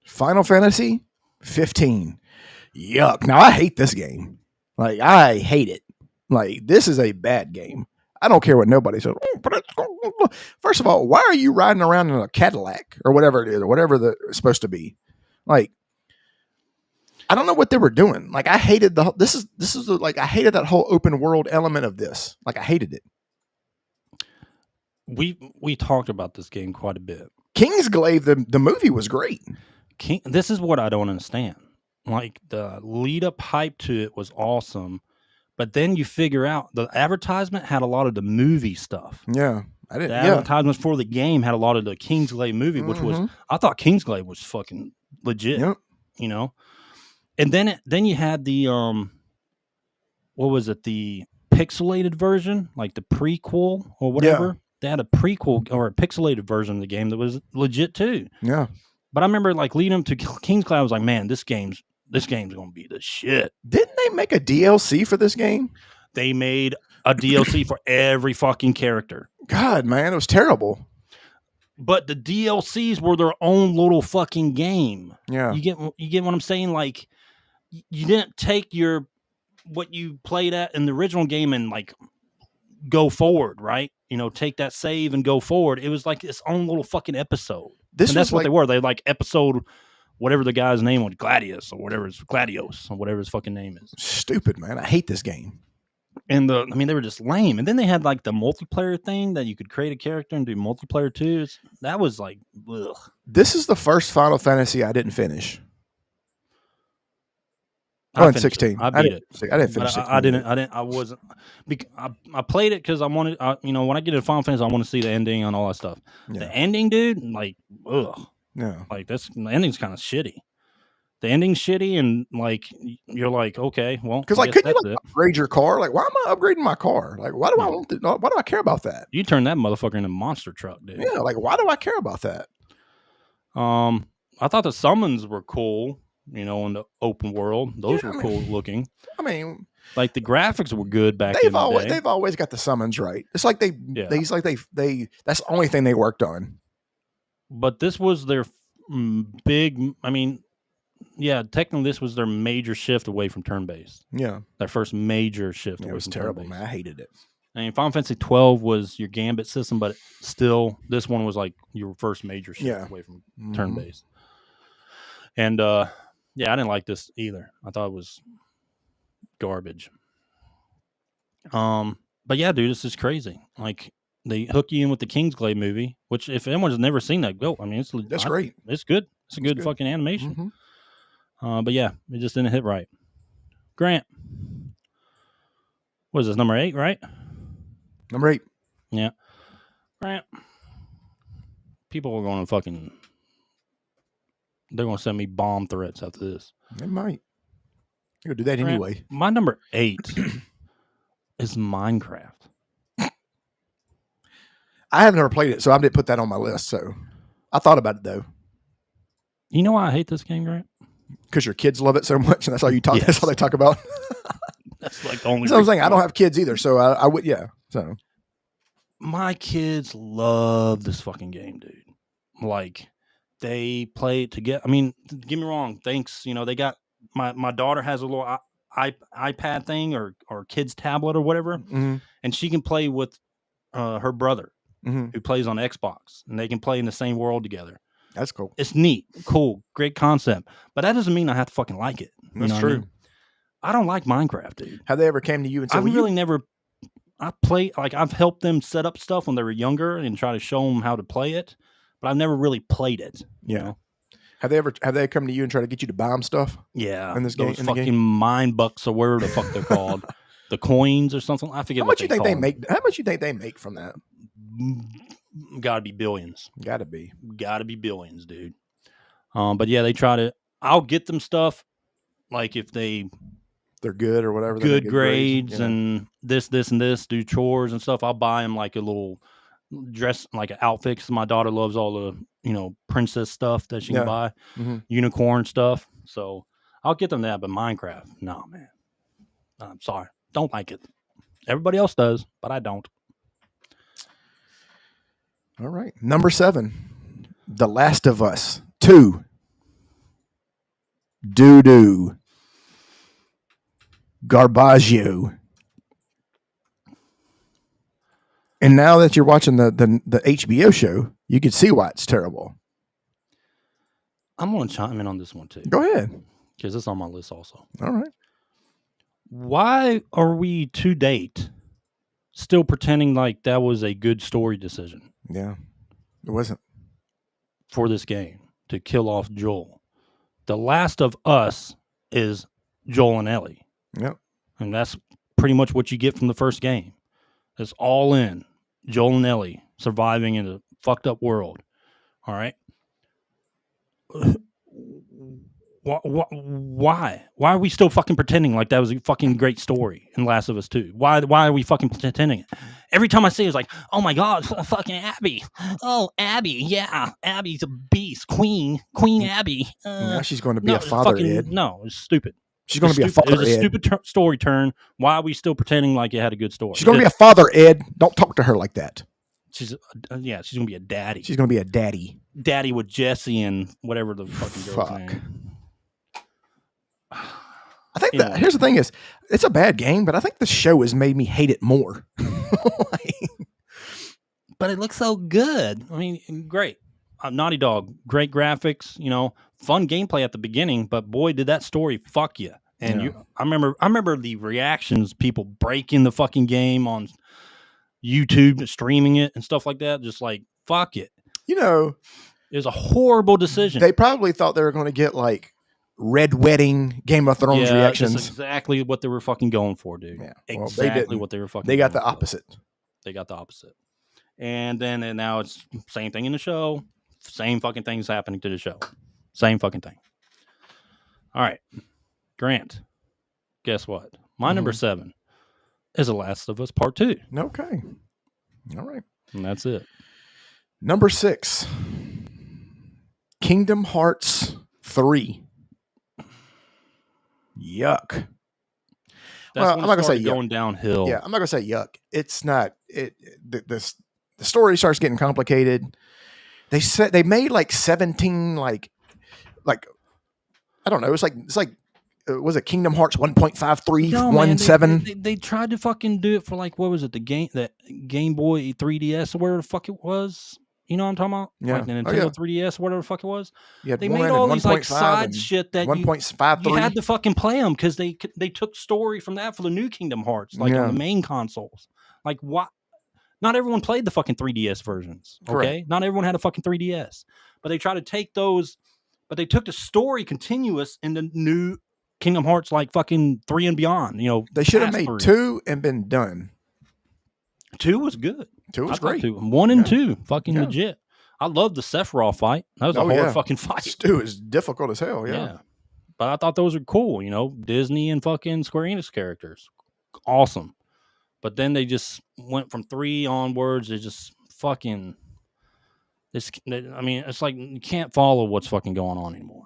Final Fantasy 15. Yuck. Now, I hate this game. Like, I hate it. Like, this is a bad game. I don't care what nobody says. First of all, why are you riding around in a Cadillac or whatever it is, or whatever it's supposed to be? Like, I don't know what they were doing. Like, I hated I hated that whole open world element of this. Like, I hated it. We talked about this game quite a bit. Kingsglaive, the movie was great. This is what I don't understand. Like, the lead up hype to it was awesome, but then you figure out the advertisement had a lot of the movie stuff. Yeah, The advertisements for the game had a lot of the Kingsglaive movie, which was, I thought Kingsglaive was fucking legit. Yep. You know, and then you had the what was it, the pixelated version, like the prequel or whatever. Yeah. They had a prequel or a pixelated version of the game that was legit too. Yeah. But I remember like leading up to Kingsglaive, I was like, man, this game's gonna be the shit. Didn't they make a DLC for this game? They made a DLC for every fucking character. God, man, it was terrible. But the DLCs were their own little fucking game. Yeah. You get what I'm saying? Like, you didn't take what you played at in the original game and like go forward, right? Take that save and go forward. It was like its own little fucking episode. That's what they were. They like episode, whatever the guy's name was, Gladius or whatever his fucking name is. Stupid, man. I hate this game. And they were just lame. And then they had like the multiplayer thing that you could create a character and do multiplayer too. That was like, ugh. This is the first Final Fantasy I didn't finish. I in 16. I beat it. I didn't finish 16. I wasn't. I played it because I wanted. When I get into Final Fantasy, I want to see the ending and all that stuff. Yeah. The ending, dude, like, ugh. Yeah. Like the ending's kind of shitty. The ending's shitty, and like you're like, okay, well, because like, couldn't you like upgrade your car? Like, why am I upgrading my car? Like, why do I want to? Why do I care about that? You turn that motherfucker into a monster truck, dude. Yeah, like, why do I care about that? I thought the summons were cool. In the open world, those were cool looking. I mean, like the graphics were good back in the day. They've always got the summons right. It's like they that's the only thing they worked on. But this was their big. I mean, yeah, technically this was their major shift away from turn-based. Yeah, their first major shift. It was terrible, man. I hated it. I mean, Final Fantasy 12 was your gambit system, but still, this one was like your first major shift away from turn-based. And yeah, I didn't like this either. I thought it was garbage. But yeah, dude, this is crazy. Like they hook you in with the Kingsglaive movie, which if anyone's never seen that, go. I mean, that's great. It's good. It's a good fucking animation. Mm-hmm. But yeah, it just didn't hit right. Grant, what is this, number 8, right? Number 8. Yeah. Grant. People are going to fucking. They're going to send me bomb threats after this. They might. You'll do that anyway. My number 8 is Minecraft. I have never played it, so I didn't put that on my list. So I thought about it though. You know why I hate this game, Grant? Because your kids love it so much, and that's all you talk. Yes. That's all they talk about. That's like the only. So I'm saying I don't have kids either, so I would. Yeah. So my kids love this fucking game, dude. Like. They play it together. I mean, get me wrong. Thanks. They got my daughter has a little iPad thing or kid's tablet or whatever, and she can play with her brother who plays on Xbox, and they can play in the same world together. That's cool. It's neat, cool, great concept, but that doesn't mean I have to fucking like it. That's true. I mean? I don't like Minecraft, dude. Have they ever came to you and said, I've helped them set up stuff when they were younger and try to show them how to play it. But I've never really played it. You know? Have they come to you and try to get you to buy them stuff? Yeah. In this game, fucking mine bucks or whatever the fuck they're called, the coins or something. I forget. How much you think they make? How much you think they make from that? Got to be billions. Got to be billions, dude. But yeah, they try to. I'll get them stuff like if they're good or whatever. Good grades and this and this. Do chores and stuff. I'll buy them like a little. Dress like an outfit because my daughter loves all the princess stuff that she can buy, unicorn stuff. So I'll get them that. But Minecraft, no, man. I'm sorry, don't like it. Everybody else does, but I don't. All right, number 7, The Last of Us 2. Doo-doo. Garbaggio. And now that you're watching the HBO show, you can see why it's terrible. I'm going to chime in on this one too. Go ahead. Because it's on my list also. All right. Why are we to date still pretending like that was a good story decision? Yeah, it wasn't. For this game, to kill off Joel. The Last of Us is Joel and Ellie. Yep. And that's pretty much what you get from the first game. It's all in. Joel and Ellie surviving in a fucked up world. All right. Why? Why are we still fucking pretending like that was a fucking great story in Last of Us 2? Why are we fucking pretending it? Every time I see it, it's like, oh my God, fucking Abby. Oh, Abby. Yeah. Abby's a beast. Queen Abby. Now she's going to be a father, Ed. No, it's stupid. She's going to be a father, Ed. It was a stupid story turn. Why are we still pretending like it had a good story? She's going to be a father, Ed. Don't talk to her like that. She's going to be a daddy. She's going to be a daddy. Daddy with Jesse and whatever the fucking girl's name. I think here's the thing is, it's a bad game, but I think the show has made me hate it more. But it looks so good. I mean, great. Naughty Dog, great graphics, fun gameplay at the beginning, but boy, did that story fuck you. And I remember the reactions, people breaking the fucking game on YouTube, streaming it and stuff like that. Just like, fuck it. You know, it was a horrible decision. They probably thought they were going to get like Red Wedding, Game of Thrones reactions. That's exactly what they were fucking going for, dude. Yeah. Well, exactly what they were fucking. They got the opposite. They got the opposite. And now it's same thing in the show. Same fucking things happening to the show. Same fucking thing. All right, Grant. Guess what? My number 7 is The Last of Us Part 2. Okay. All right. And that's it. Number 6. Kingdom Hearts 3. Yuck. I'm not gonna say going downhill. Yeah, I'm not gonna say yuck. It's not. The story starts getting complicated. They made like 17 like I don't know. It's like was it Kingdom Hearts 1.53 17? They tried to fucking do it for like what was it, the Game Boy 3DS or whatever the fuck it was. You know what I'm talking about? Yeah. Like the Nintendo 3DS or whatever the fuck it was. Yeah, they made all these like side shit that 1.53. You had to fucking play them because they took story from that for the new Kingdom Hearts, like on the main consoles. Like what? Not everyone played the fucking 3DS versions. Okay, correct. Not everyone had a fucking 3DS, but they tried to take those. But they took the story continuous in the new Kingdom Hearts, like fucking 3 and beyond. You know, they should have made 2 and been done. 2 was good. 2 was great. 1 and 2, fucking legit. I loved the Sephiroth fight. That was a hard fucking fight. 2 is difficult as hell. Yeah. But I thought those were cool. You know, Disney and fucking Square Enix characters, awesome. But then they just went from 3 onwards. They just fucking. I mean, it's like you can't follow what's fucking going on anymore.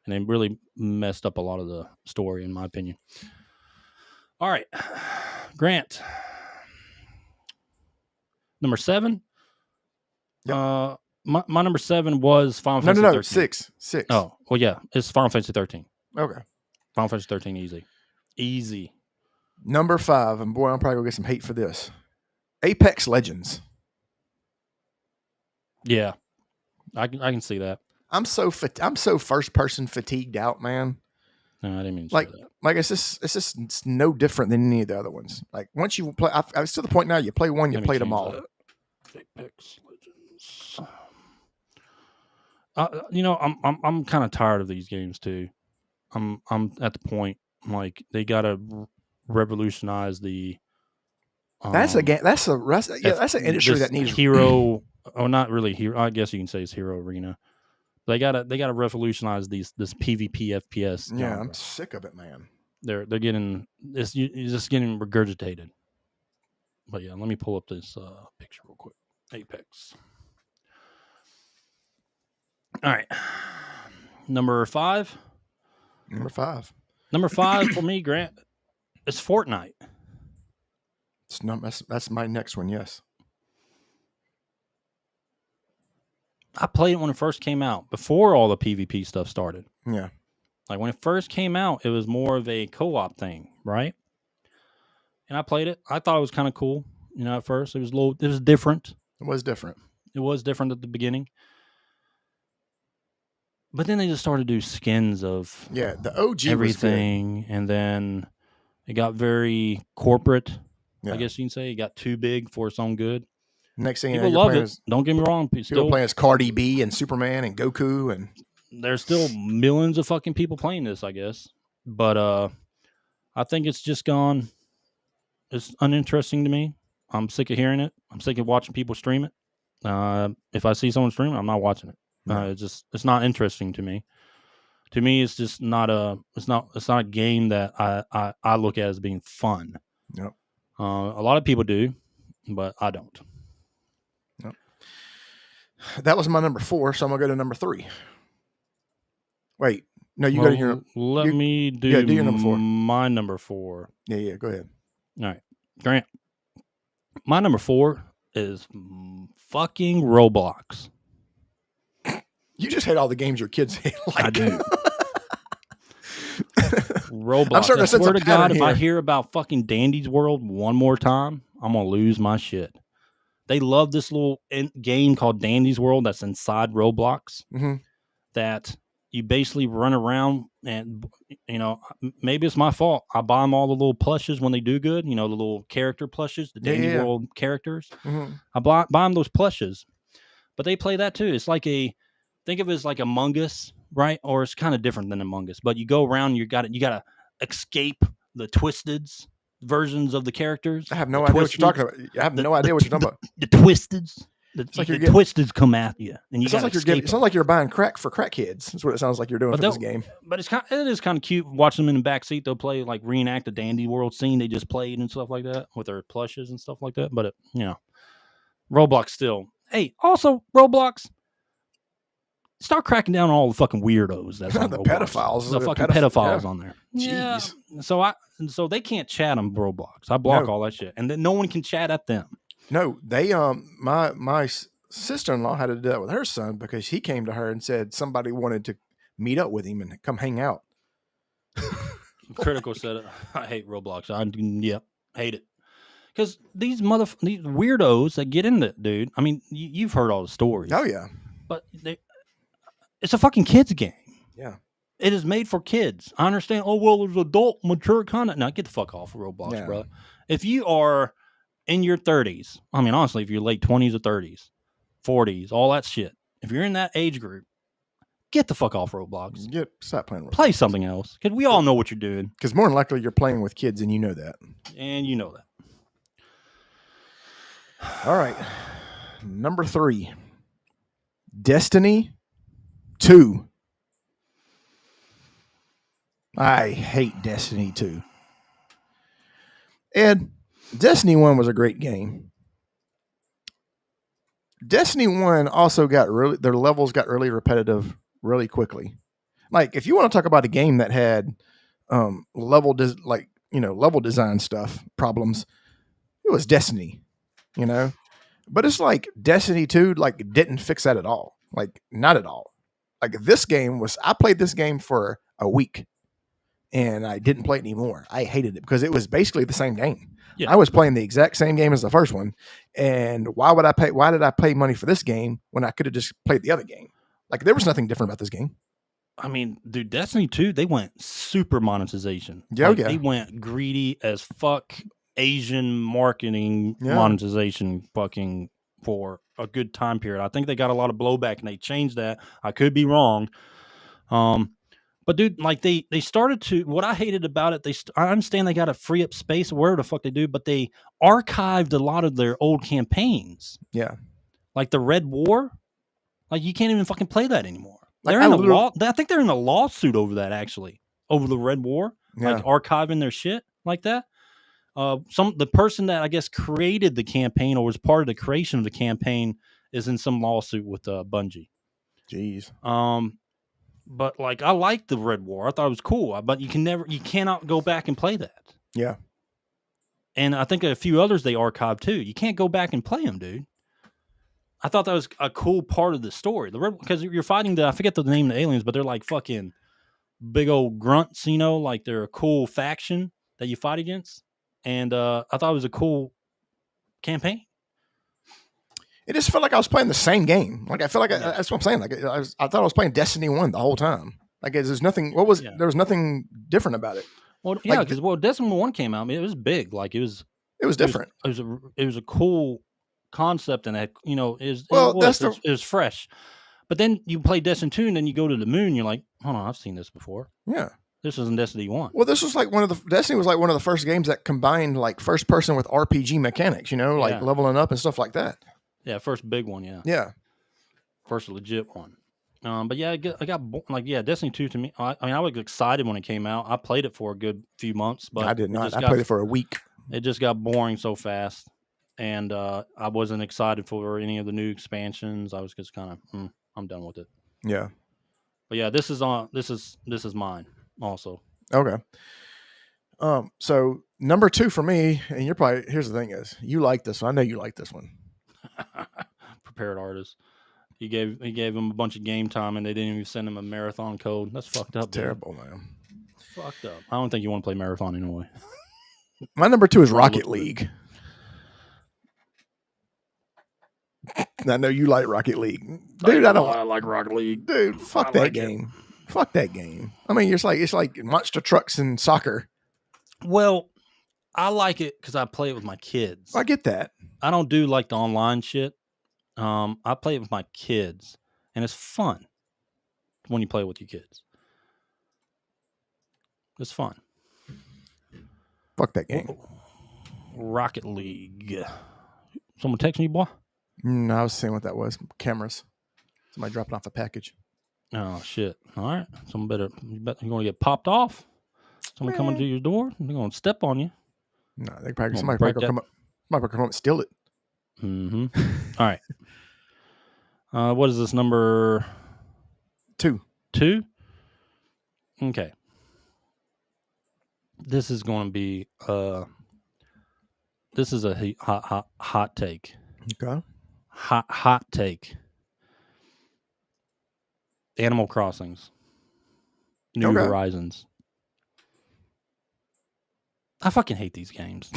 And they really messed up a lot of the story, in my opinion. All right, Grant. Number 7. Yep. My number 7 was Final Fantasy 13. 6. Oh, well, yeah, it's Final Fantasy 13. Okay. Final Fantasy 13, easy. Number 5, and boy, I'm probably gonna get some hate for this. Apex Legends. Yeah, I can see that. I'm so first person fatigued out, man. No, I didn't mean to like say that. Like it's just no different than any of the other ones. Like once you play, it's to the point now. You play one, you played them all. Apex Legends. You know, I'm kind of tired of these games too. I'm at the point like they gotta revolutionize the. That's a game. That's an industry that needs hero. Oh, not really hero. I guess you can say it's Hero Arena. They gotta revolutionize this PvP FPS. Yeah, genre. I'm sick of it, man. They're getting it's just getting regurgitated. But yeah, let me pull up this picture real quick. Apex. All right, number 5. Number 5. Number 5 for me, Grant. It's Fortnite. It's not. That's my next one. Yes. I played it when it first came out, before all the PvP stuff started. Yeah. Like when it first came out, it was more of a co-op thing, right? And I played it. I thought it was kind of cool. You know, at first it was different. It was different. It was different at the beginning. But then they just started to do skins of the OG everything, and then it got very corporate. Yeah. I guess you can say it got too big for its own good. Next thing people love it. Don't get me wrong. People playing as Cardi B and Superman and Goku, and there's still millions of fucking people playing this, I guess. But I think it's just gone. It's uninteresting to me. I'm sick of hearing it. I'm sick of watching people stream it. If I see someone stream it, I'm not watching it. It's not interesting to me. To me, it's just not it's not a game that I look at as being fun. Yep. A lot of people do, but I don't. Yep. That was my number 4, so I'm gonna go to number 3. Wait, no, you go to your. Let me do your number 4. My number 4. Yeah, go ahead. All right, Grant. My number 4 is fucking Roblox. You just hate all the games your kids hate. I do. Roblox. I'm starting to sense swear to God, here. if I hear about fucking Dandy's World one more time, I'm gonna lose my shit. They love this little game called Dandy's World that's inside Roblox. Mm-hmm. That you basically run around and, maybe it's my fault. I buy them all the little plushes when they do good, the little character plushes, the Dandy World characters. Mm-hmm. I buy them those plushes, but they play that too. It's like think of it as like Among Us, right? Or it's kind of different than Among Us, but you go around, you got to escape the Twisteds versions of the characters. I have no idea what you're talking about. I have no idea what you're talking about. The Twisteds. It's like the Twisteds come at you, and you it sounds like it sounds like you're buying crack for crackheads. That's what it sounds like you're doing for this game. But it is kind of cute watching them in the backseat. They'll play like reenact the Dandy World scene they just played and stuff like that with their plushes and stuff like that. But Roblox still. Hey, also Roblox, start cracking down on all the fucking weirdos. That's on the Roblox. pedophiles. The fucking pedophiles on there. Jeez. Yeah. So they can't chat on Roblox. I block all that shit, and then no one can chat at them. No, they my sister-in-law had to do that with her son because he came to her and said somebody wanted to meet up with him and come hang out. Critical said it. I hate Roblox. Hate it. Because these weirdos that get in it, dude. I mean, you've heard all the stories. Oh yeah, but it's a fucking kids game. Yeah, it is made for kids. I understand. Oh well, there's adult mature content. Now get the fuck off of Roblox, bro. If you are in your 30s, I mean, honestly, if you're late 20s or 30s, 40s, all that shit. If you're in that age group, get the fuck off Roblox. Stop playing Roblox. Play something else. Because we all know what you're doing. Because more than likely you're playing with kids and you know that. And you know that. All right. Number 3. Destiny 2. I hate Destiny 2. Ed, Destiny 1 was a great game. Destiny 1 also their levels got really repetitive really quickly. Like, if you want to talk about a game that had level design stuff problems, it was Destiny, But it's like Destiny 2 didn't fix that at all. Like, not at all. Like, I played this game for a week and I didn't play it anymore. I hated it because it was basically the same game. Yeah. I was playing the exact same game as the first one. And why did I pay money for this game when I could have just played the other game? Like, there was nothing different about this game. I mean, dude, Destiny 2, they went super monetization. Yeah, They went greedy as fuck Asian marketing monetization fucking for a good time period. I think they got a lot of blowback and they changed that. I could be wrong. But dude, like they started to, what I hated about it, I understand they got to free up space or whatever the fuck they do, but they archived a lot of their old campaigns. Yeah. Like the Red War. Like you can't even fucking play that anymore. They're I think they're in a lawsuit over that actually. Over the Red War. Yeah. Like archiving their shit like that. The person that I guess created the campaign or was part of the creation of the campaign is in some lawsuit with Bungie. Jeez. But like I liked the Red War. I thought it was cool. But you cannot go back and play that. Yeah. And I think a few others they archived too. You can't go back and play them, dude. I thought that was a cool part of the story. Because you're fighting I forget the name of the aliens, but they're like fucking big old grunts, like they're a cool faction that you fight against. And I thought it was a cool campaign. It just felt like I was playing the same game. Like I feel like that's what I'm saying. Like I thought I was playing Destiny 1 the whole time. Like there's nothing. There was nothing different about it. Well, yeah, because Destiny 1 came out. I mean, it was big. Like it was different. It was a cool concept, and it was fresh. But then you play Destiny 2, and then you go to the moon. And you're like, hold on, I've seen this before. Yeah. This wasn't Destiny 1. Well, this was like Destiny was like one of the first games that combined like first person with RPG mechanics, like leveling up and stuff like that. Yeah, first big one, yeah. Yeah. First legit one. But yeah, Destiny 2 to me, I was excited when it came out. I played it for a good few months, but I did not. I played it for a week. It just got boring so fast. And I wasn't excited for any of the new expansions. I was just kind of, I'm done with it. Yeah. But yeah, this is mine also. Okay. So number 2 for me, and here's the thing is, you like this one. I know you like this one. Prepared artist. He gave him a bunch of game time and they didn't even send him a marathon code. That's fucked up. Terrible, man. Fucked up. I don't think you want to play marathon anyway. My number 2 is Rocket League. I know you like Rocket League. Dude, I like Rocket League. Dude, fuck that game. Fuck that game. I mean, it's like monster trucks and soccer. Well, I like it because I play it with my kids. I get that. I don't do like the online shit. I play it with my kids, and it's fun when you play with your kids. It's fun. Fuck that game. Rocket League. Someone texting you, boy? I was seeing what that was. Cameras. Somebody dropping off a package. Oh shit! All right, you're going to get popped off. Someone coming to your door, they're going to step on you. No, somebody probably come up. Somebody come up and steal it. Mm-hmm. All right. What is this number? 2. 2. Okay. This is going to be. This is a hot take. Okay. Hot take. Animal Crossings. New Horizons. I fucking hate these games.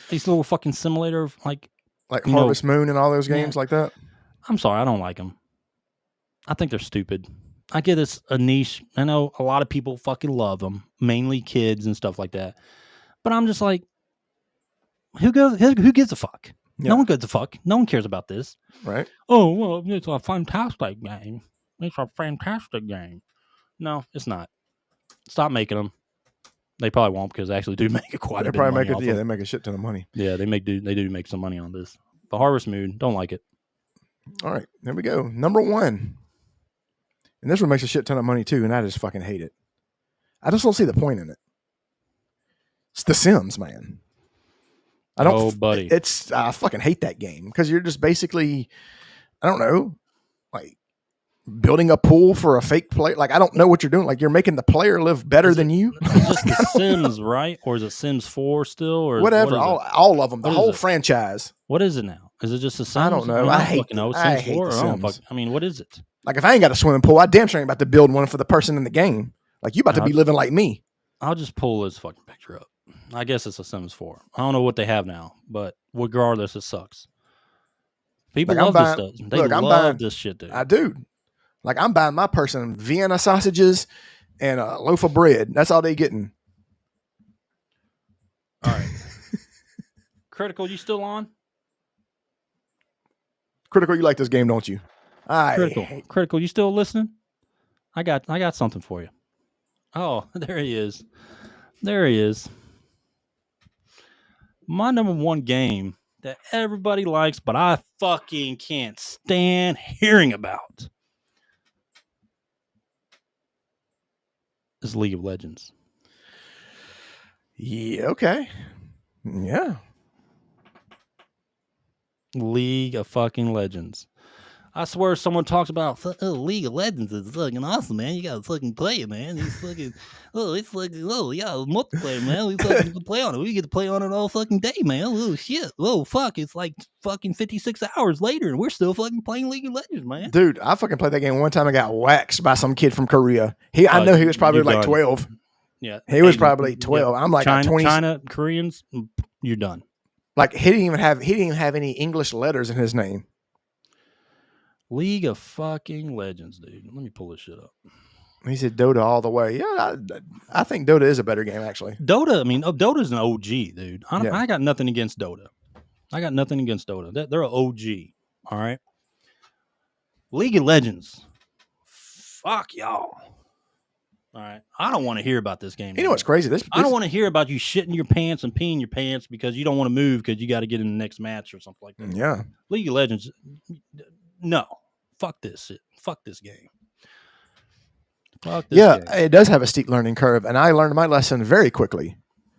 These little fucking simulator like Harvest Moon and all those games like that. I'm sorry, I don't like them. I think they're stupid. I get it's a niche. I know a lot of people fucking love them, mainly kids and stuff like that. But I'm just like, who gives a fuck? Yeah. No one gives a fuck. No one cares about this. Right. Oh, well, it's a fantastic game. It's a fantastic game. No, it's not. Stop making them. They probably won't because they actually do make quite a bit of money. They make a shit ton of money. Yeah, they do make some money on this. The Harvest Moon, don't like it. All right, there we go. Number 1. And this one makes a shit ton of money too, and I just fucking hate it. I just don't see the point in it. It's The Sims, man. Buddy. I fucking hate that game because you're just basically, I don't know, like building a pool for a fake player. Like, I don't know what you're doing. Like, you're making the player live better than you. It's just The Sims, right? Or is it Sims 4 still? Or whatever. All of them. The whole franchise. What is it now? Is it just The Sims? I don't know. I hate Sims 4? The Sims. I mean, what is it? Like, if I ain't got a swimming pool, I damn sure ain't about to build one for the person in the game. Like, you about to be living like me. I'll just pull this fucking picture up. I guess it's a Sims 4. I don't know what they have now, but regardless, it sucks. People love this stuff. They love this shit, dude. I do. Like, I'm buying my person Vienna sausages and a loaf of bread. That's all they getting. All right. Critical, you still on? Critical, you like this game, don't you? Critical, you still listening? I got something for you. Oh, there he is. There he is. My number 1 game that everybody likes, but I fucking can't stand hearing about is League of Legends. Yeah, okay. Yeah. League of fucking Legends. I swear someone talks about League of Legends is fucking awesome, man. You gotta fucking play it, man. It's fucking yeah, multiplayer, man. We fucking play on it. We get to play on it all fucking day, man. Oh shit. Oh fuck. It's like fucking 56 hours later and we're still fucking playing League of Legends, man. Dude, I fucking played that game one time. I got waxed by some kid from Korea. I know he was probably like 12. Yeah. He was probably 12. Yeah. I'm like China, Koreans, you're done. Like he didn't even have any English letters in his name. League of fucking Legends, dude. Let me pull this shit up. He said Dota all the way. Yeah, I think Dota is a better game, actually. Dota's an OG, dude. I got nothing against Dota. They're an OG, all right? League of Legends. Fuck y'all. All right. I don't want to hear about this game. You know what's crazy? I don't want to hear about you shitting your pants and peeing your pants because you don't want to move because you got to get in the next match or something like that. Yeah. League of Legends, no. Fuck this shit. Fuck this game. Game. It does have a steep learning curve, and I learned my lesson very quickly.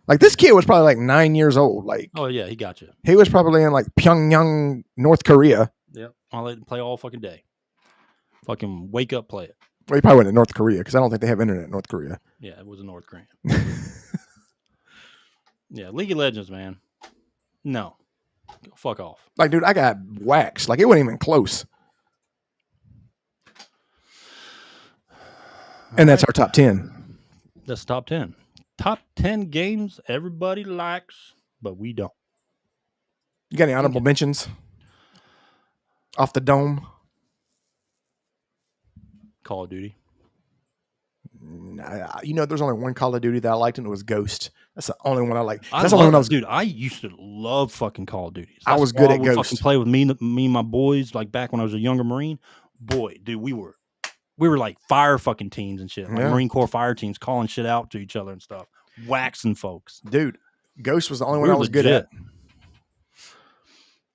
Like, this kid was probably like 9 years old. Like, oh yeah, he got you. He was probably in like Pyongyang, North Korea. Yep. I'll let him play all fucking day. Fucking wake up, play it. Well, he probably went to North Korea because I don't think they have internet in North Korea. Yeah, it was in North Korea. Yeah, League of Legends, man. No. Fuck off. Like, dude, I got waxed. Like, it wasn't even close. And that's our top 10. That's top 10. Top 10 games everybody likes, but we don't. You got any honorable mentions? Off the dome? Call of Duty. There's only one Call of Duty that I liked, and it was Ghost. That's the only one I like. That's the only one dude. I used to love fucking Call of Duty. I was good at Ghost. Fucking play with me and my boys, like back when I was a younger Marine. Boy, dude, we were like fire fucking teams and shit, like Marine Corps fire teams, calling shit out to each other and stuff, waxing folks. Dude, Ghost was the only one I was good at.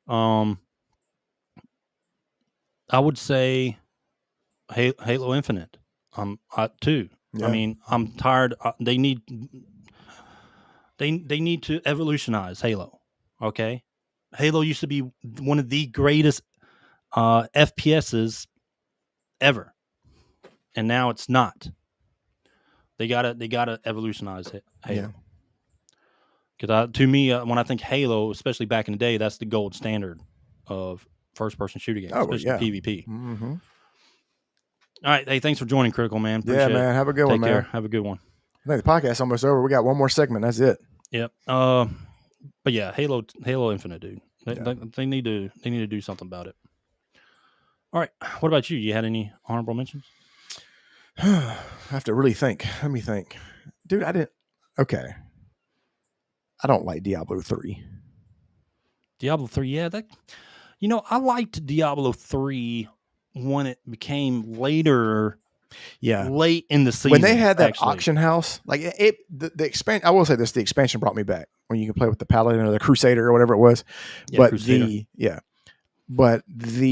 I would say Halo Infinite. Too. Yeah. I mean, I'm tired. They need to evolutionize Halo. Okay, Halo used to be one of the greatest FPSs ever, and now it's not. They gotta evolutionize it. Halo. Because to me, when I think Halo, especially back in the day, that's the gold standard of first-person shooter games, especially PvP. Mm-hmm. All right. Hey, thanks for joining, Critical, man. Appreciate man. It. Have a good one, man. Take care. Have a good one. I think the podcast's almost over. We got one more segment. That's it. Yep. But yeah, Halo Infinite, dude. They need to do something about it. All right. What about you? You had any honorable mentions? I have to really think. Let me think. Dude, I didn't. Okay. I don't like Diablo 3. Diablo 3, yeah. I liked Diablo 3 when it became later. Yeah. Late in the season. When they had that auction house, like the expansion, I will say this, the expansion brought me back when you can play with the Paladin or the Crusader or whatever it was. Yeah, but Crusader.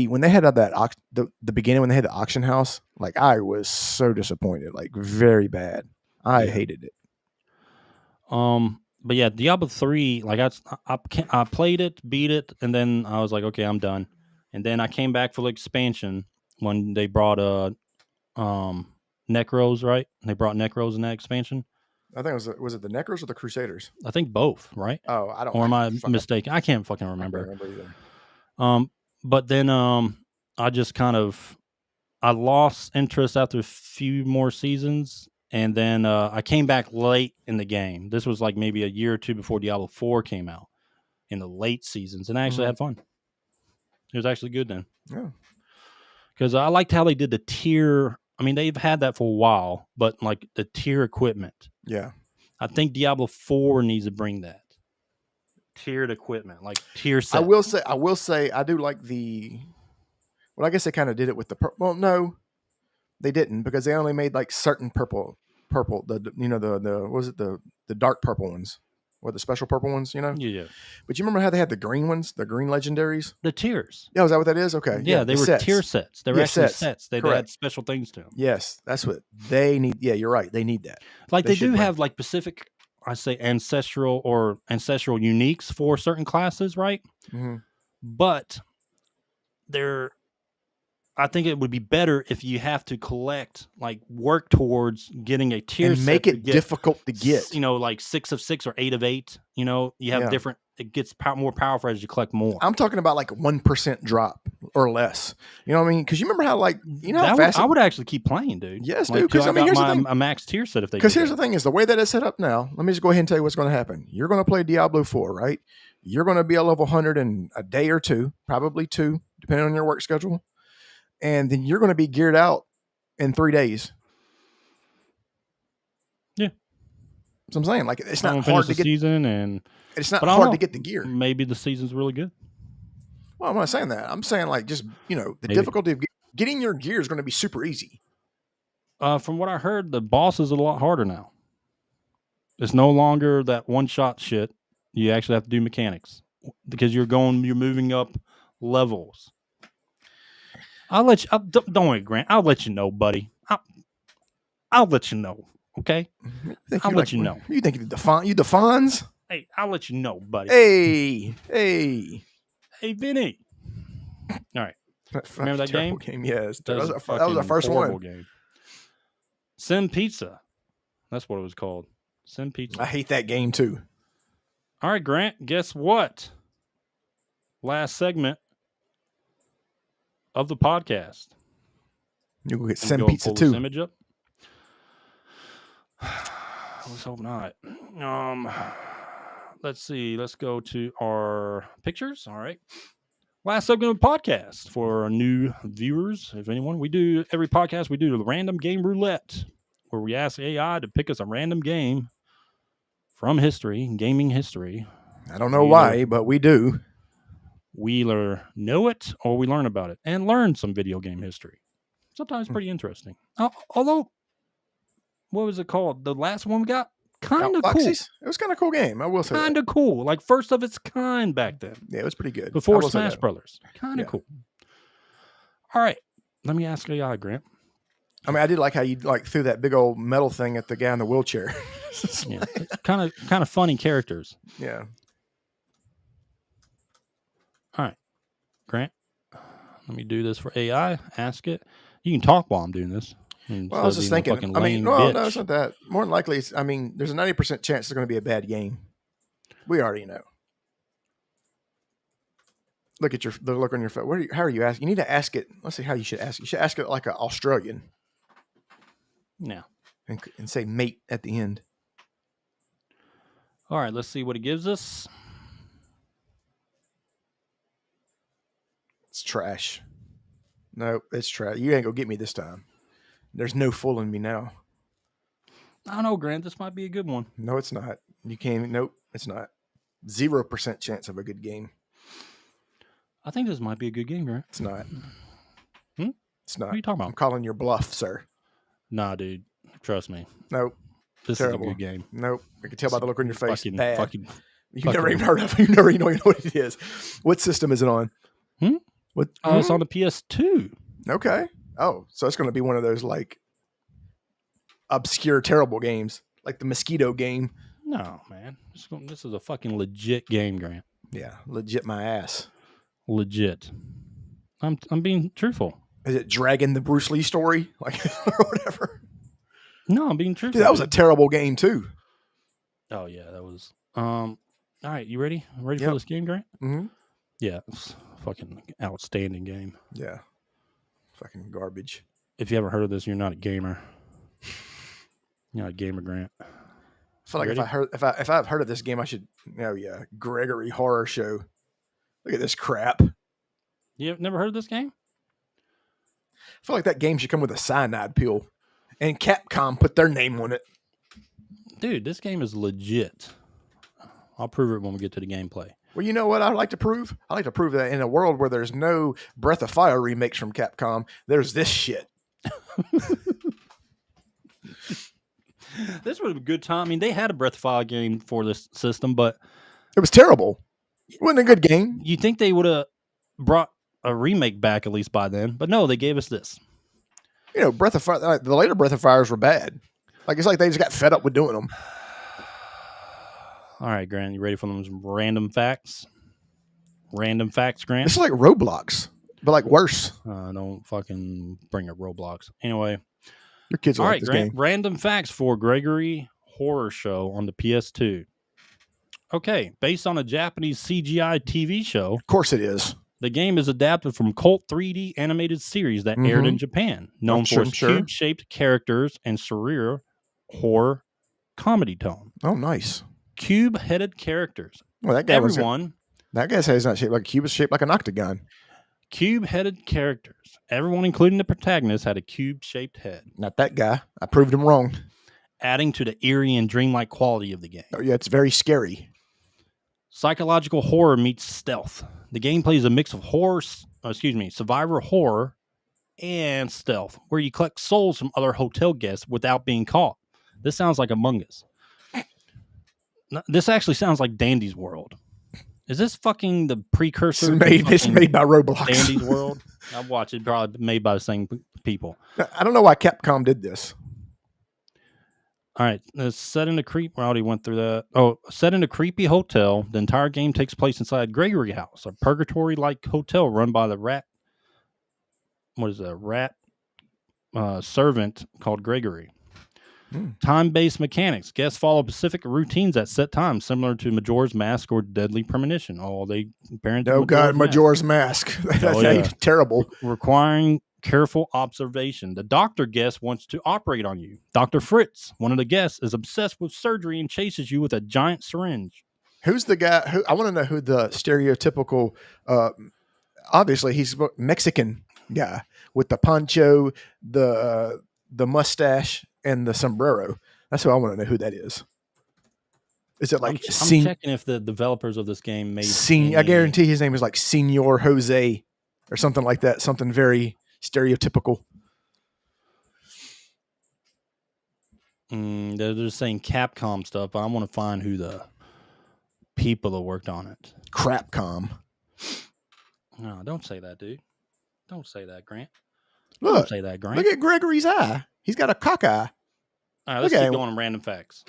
when they had that the beginning when they had the auction house, like I was so disappointed, like very bad. I hated it. But yeah, Diablo 3, like I played it, beat it, and then I was like, okay, I'm done. And then I came back for the expansion when they brought Necros, right? They brought Necros in that expansion. I think was it the Necros or the Crusaders? I think both, right? Oh, I don't. Or am I mistaken? I can't fucking remember. I don't remember either. But then I just I lost interest after a few more seasons, and then I came back late in the game. This was like maybe a year or two before Diablo 4 came out in the late seasons, and I actually had fun. It was actually good then. Yeah. Because I liked how they did the tier. I mean, they've had that for a while, but like the tier equipment. Yeah. I think Diablo 4 needs to bring that. Tiered equipment, like tier set. I will say, I do like well, I guess they kind of did it with the purple. Well, no, they didn't, because they only made like certain purple, the dark purple ones. Or the special purple ones, Yeah. But you remember how they had the green ones, the green legendaries? The tiers. Yeah, is that what that is? Okay. Yeah, they were sets. tier sets. They were actually sets. They had special things to them. Yes, that's what they need. Yeah, you're right. They need that. Like they do have like specific, I say ancestral uniques for certain classes, right? Mm-hmm. But I think it would be better if you have to work towards getting a tier and set make it difficult to get. Like 6 of 6 or 8 of 8. You have different. It gets more powerful as you collect more. I'm talking about like 1% drop or less. You know what I mean? Because you remember how how fast I would actually keep playing, dude. Yes, dude. Because here's the thing: a max tier set. If they because here's the thing: is the way that it's set up now. Let me just go ahead and tell you what's going to happen. You're going to play Diablo 4, right? You're going to be a level 100 in a day or two, probably 2, depending on your work schedule. And then you're going to be geared out in 3 days. Yeah. So I'm saying, like, it's not hard to get season, and it's not hard to get the gear. Maybe the season's really good. Well, I'm not saying that. I'm saying, like, just the difficulty of getting your gear is going to be super easy. From what I heard, the boss is a lot harder now. It's no longer that one-shot shit. You actually have to do mechanics because you're moving up levels. Don't worry, Grant. I'll let you know, buddy. I'll let you know. Okay. I'll let you know. You think you defons? Hey, I'll let you know, buddy. Hey, Vinny. All right. Remember that game? Yes. That was our first one. Game. Sim Pizza. That's what it was called. Sim Pizza. I hate that game too. All right, Grant. Guess what? Last segment of the podcast. You go get Sim Pizza too. This image up. Let's hope not. Let's see. Let's go to our pictures. All right. Last segment of the podcast for our new viewers, if anyone. We do every podcast. We do the random game roulette. where we ask AI to pick us a random game from history, gaming history. I don't know why, but we do. We either know it or we learn about it and learn some video game history. Sometimes pretty interesting. Although, what was it called? The last one we got? Kind of cool. It was kind of cool game. I will say kind of cool. Like first of its kind back then. Yeah, it was pretty good. Before Smash Brothers. Kind of cool. All right. Let me ask AI, Grant. I mean, I did like how you like threw that big old metal thing at the guy in the wheelchair. Yeah. Kind of funny characters. Yeah. All right. Grant, let me do this for AI. Ask it. You can talk while I'm doing this. Well, I was just thinking. I mean, no, it's not that. More than likely, there's a 90% chance it's going to be a bad game. We already know. Look at the look on your face. How are you asking? You need to ask it. Let's see how you should ask it. You should ask it like an Australian. Yeah. And say mate at the end. All right, let's see what it gives us. It's trash. No, it's trash. You ain't gonna get me this time. There's no fooling me now. I don't know, Grant. This might be a good one. No, it's not. You can't. Nope, it's not. 0% chance of a good game. I think this might be a good game, Grant. It's not. It's not. What are you talking about? I'm calling your bluff, sir. Nah, dude. Trust me. Nope. This Terrible. is a good game. Nope. I can tell by the look on your face. Bad. You've never even heard of it. You never even know what it is. What system is it on? What? It's on the PS2. Okay. Oh, so it's going to be one of those like obscure, terrible games, like the Mosquito game. No, man. This is a fucking legit game, Grant. Yeah, legit my ass. Legit. I'm being truthful. Is it Dragon the Bruce Lee story? Like, or whatever? No, I'm being truthful. Dude, that was a terrible game, too. Oh, yeah, that was. All right, you ready? Ready for this game, Grant? Mm-hmm. Yeah, it's a fucking outstanding game. Yeah. Fucking garbage. If you haven't heard of this, you're not a gamer. You're not a gamer, Grant. I feel like if I've heard of this game, I should. Oh yeah, Gregory Horror Show. Look at this crap. You've never heard of this game? I feel like that game should come with a cyanide pill, and Capcom put their name on it. Dude, this game is legit. I'll prove it when we get to the gameplay. Well, you know what I'd like to prove? I like to prove that in a world where there's no Breath of Fire remakes from Capcom, there's this shit. This was a good time. I mean, they had a Breath of Fire game for this system, but it was terrible. It wasn't a good game. You think they would have brought a remake back at least by then, but no, they gave us this. You know, Breath of Fire. The later Breath of Fires were bad. Like it's like they just got fed up with doing them. All right, Grant, you ready for them random facts? Random facts, Grant? It's like Roblox, but like worse. Don't fucking bring up Roblox. Anyway. Your kids will like this Grant, game. Random facts for Gregory Horror Show on the PS2. Okay, based on a Japanese CGI TV show. Of course it is. The game is adapted from cult 3D animated series that aired in Japan, known for its cube-shaped characters and surreal horror comedy tone. Oh, nice. Cube-headed characters. Well, that guy that guy's head is not shaped like a cube; it's shaped like an octagon. Cube-headed characters. Everyone, including the protagonist, had a cube-shaped head. Not that guy. I proved him wrong. Adding to the eerie and dreamlike quality of the game. Oh, yeah, it's very scary. Psychological horror meets stealth. The gameplay is a mix of survivor horror and stealth, where you collect souls from other hotel guests without being caught. This sounds like Among Us. This actually sounds like Dandy's World. Is this fucking the precursor? It's made by Roblox. Dandy's World? I've watched it, probably made by the same people. I don't know why Capcom did this. All right, set in a creep. We already went through that. Oh, set in a creepy hotel. The entire game takes place inside Gregory House, a purgatory-like hotel run by the rat. What is it? Rat servant called Gregory. Time-based mechanics. Guests follow specific routines at set times, similar to Majora's Mask or Deadly Premonition. Oh, Majora's Mask. That's terrible. Requiring careful observation. The doctor guest wants to operate on you. Dr. Fritz, one of the guests, is obsessed with surgery and chases you with a giant syringe. Who's the guy? I want to know who the stereotypical, obviously he's a Mexican guy with the poncho, the mustache, and the sombrero. That's who I want to know who that is. Is it like I'm checking if the developers of this game made I guarantee his name is like Senor Jose or something like that. Something very stereotypical. They're just saying Capcom stuff, but I want to find who the people that worked on it. Crapcom. No, don't say that, dude. Don't say that, Grant. Look, don't say that, Grant. Look at Gregory's eye. He's got a cock eye. All right, let's keep going on random facts.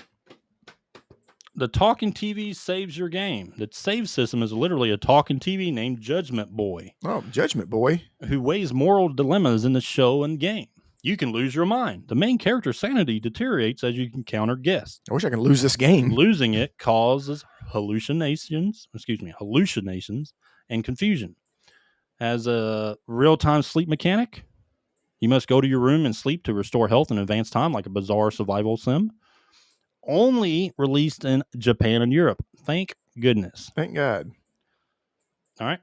The talking TV saves your game. The save system is literally a talking TV named Judgment Boy. Oh, Judgment Boy. Who weighs moral dilemmas in the show and game. You can lose your mind. The main character's sanity deteriorates as you encounter guests. I wish I could lose this game. Losing it causes hallucinations and confusion. Has a real-time sleep mechanic. You must go to your room and sleep to restore health in advanced time, like a bizarre survival sim. Only released in Japan and Europe. Thank goodness. Thank God. All right.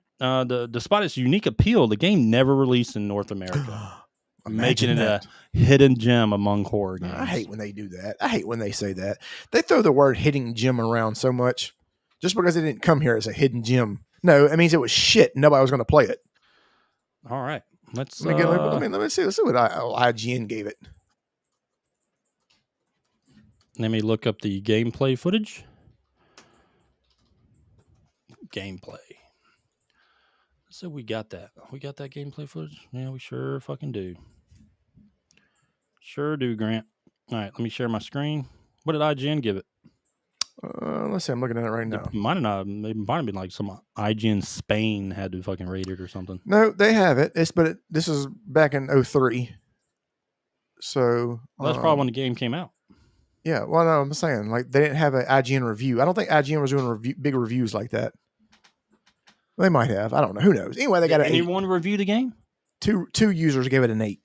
Despite its unique appeal, the game never released in North America. Making it a hidden gem among horror games. I hate when they do that. I hate when they say that. They throw the word hidden gem around so much just because it didn't come here as a hidden gem. No, it means it was shit. Nobody was going to play it. All right. Let me see. Let's see what IGN gave it. Let me look up the gameplay footage. Gameplay. So we got that. We got that gameplay footage? Yeah, we sure fucking do. Sure do, Grant. All right, let me share my screen. What did IGN give it? Let's see. I'm looking at it right now. It might have been like some IGN Spain had to fucking rate it or something. No, they have it. This is back in 2003. So that's probably when the game came out. Yeah, well, no, I'm saying like they didn't have an IGN review. I don't think IGN was doing big reviews like that. They might have. I don't know. Who knows? Anyway, they got an 8. Anyone review the game? Two users gave it an 8.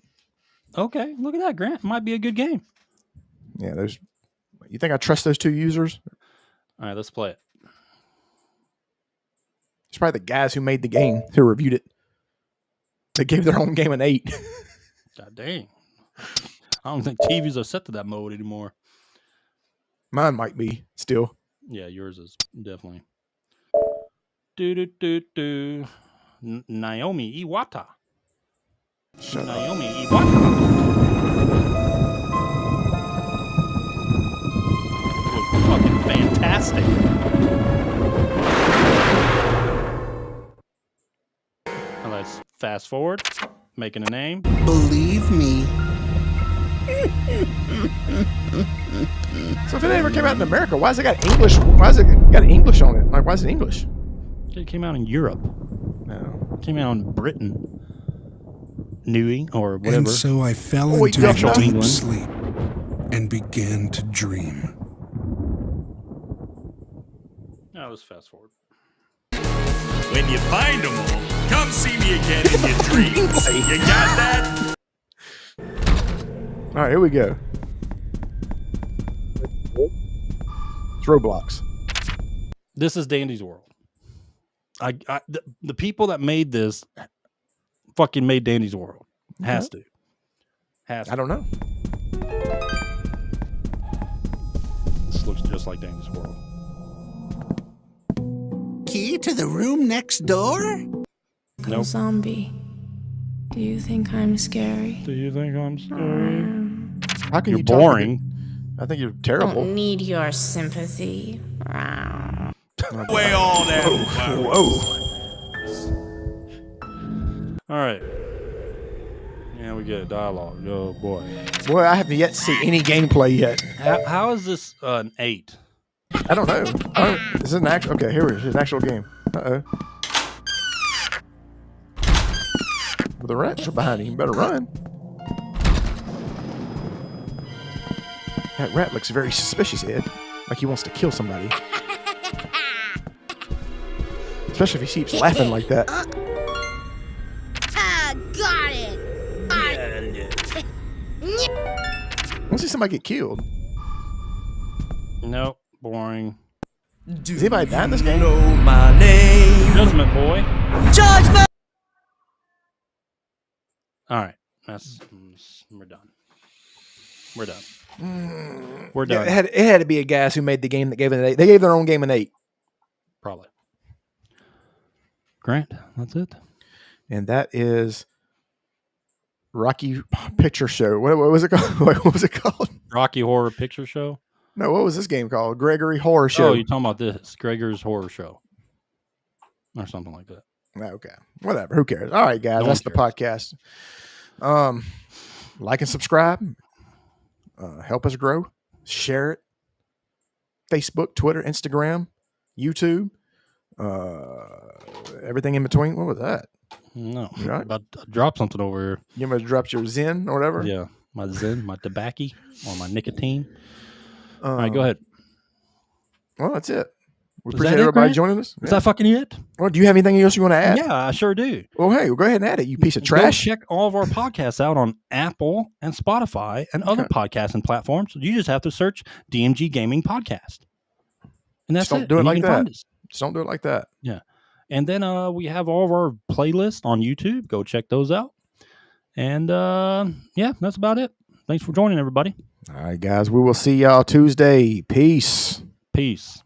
Okay, look at that, Grant. It might be a good game. Yeah, you think I trust those 2 users? All right, let's play it. It's probably the guys who made the game who reviewed it. They gave their own game an 8. God dang. I don't think TVs are set to that mode anymore. Mine might be still. Yeah, yours is definitely. Naomi Iwata. Naomi Iwata. Fucking fantastic. Now let's fast forward. Making a name. Believe me. So if it ever came out in America, why has it got English? Why has it got English on it? Like, why is it English? It came out in Europe. No. It came out in Britain. Newey or whatever. And so I fell into a deep sleep and began to dream. Now let's fast forward. When you find them all, come see me again in your dreams. You got that? All right, here we go. It's Roblox. This is Dandy's World. The people that made this fucking made Dandy's World. Has to. I don't know. This looks just like Dandy's World. Key to the room next door? Nope. Zombie. Do you think I'm scary? Do you think I'm scary? How can you're boring? I think you're terrible. Don't need your sympathy. Way all that. Whoa. All right. Yeah, we get dialogue. Oh boy. Boy, I haven't yet to see any gameplay yet. How is this an 8? I don't know. This is an actual. Okay, here it is. It's an actual game. Uh-oh. Well, the rats are behind you. You better run. That rat looks very suspicious, Ed. Like he wants to kill somebody. Especially if he keeps laughing like that. Got it. I want to see somebody get killed. Nope. Boring. Does anybody die in this game? Know my name. Judgment Boy. Judgment. All right. We're done. We're done. We're done. Yeah, it had to be a guys who made the game that gave it an 8. They gave their own game an 8. Probably. Grant, that's it. And that is Rocky Picture Show. What was it called? What was it called? Rocky Horror Picture Show? No, what was this game called? Gregory Horror Show. Oh, you're talking about this. Gregor's Horror Show. Or something like that. Okay. Whatever. Who cares? All right, guys. That's the podcast. Like and subscribe. Help us grow. Share it. Facebook, Twitter, Instagram, YouTube. Everything in between. What was that? No. Right? About to drop something over here. You must drop your Zen or whatever? Yeah. My Zen, my tobacco, or my nicotine. All right, go ahead. Well, that's it. We appreciate everybody joining us. Is that fucking it? Well, do you have anything else you want to add? Yeah, I sure do. Well, hey, go ahead and add it, you piece of trash. Go check all of our podcasts out on Apple and Spotify and other podcasting platforms. You just have to search DMG Gaming Podcast. And that's Just it. don't do it like that. Just don't do it like that. Yeah. And then we have all of our playlists on YouTube. Go check those out. And yeah, that's about it. Thanks for joining, everybody. All right, guys. We will see y'all Tuesday. Peace. Peace.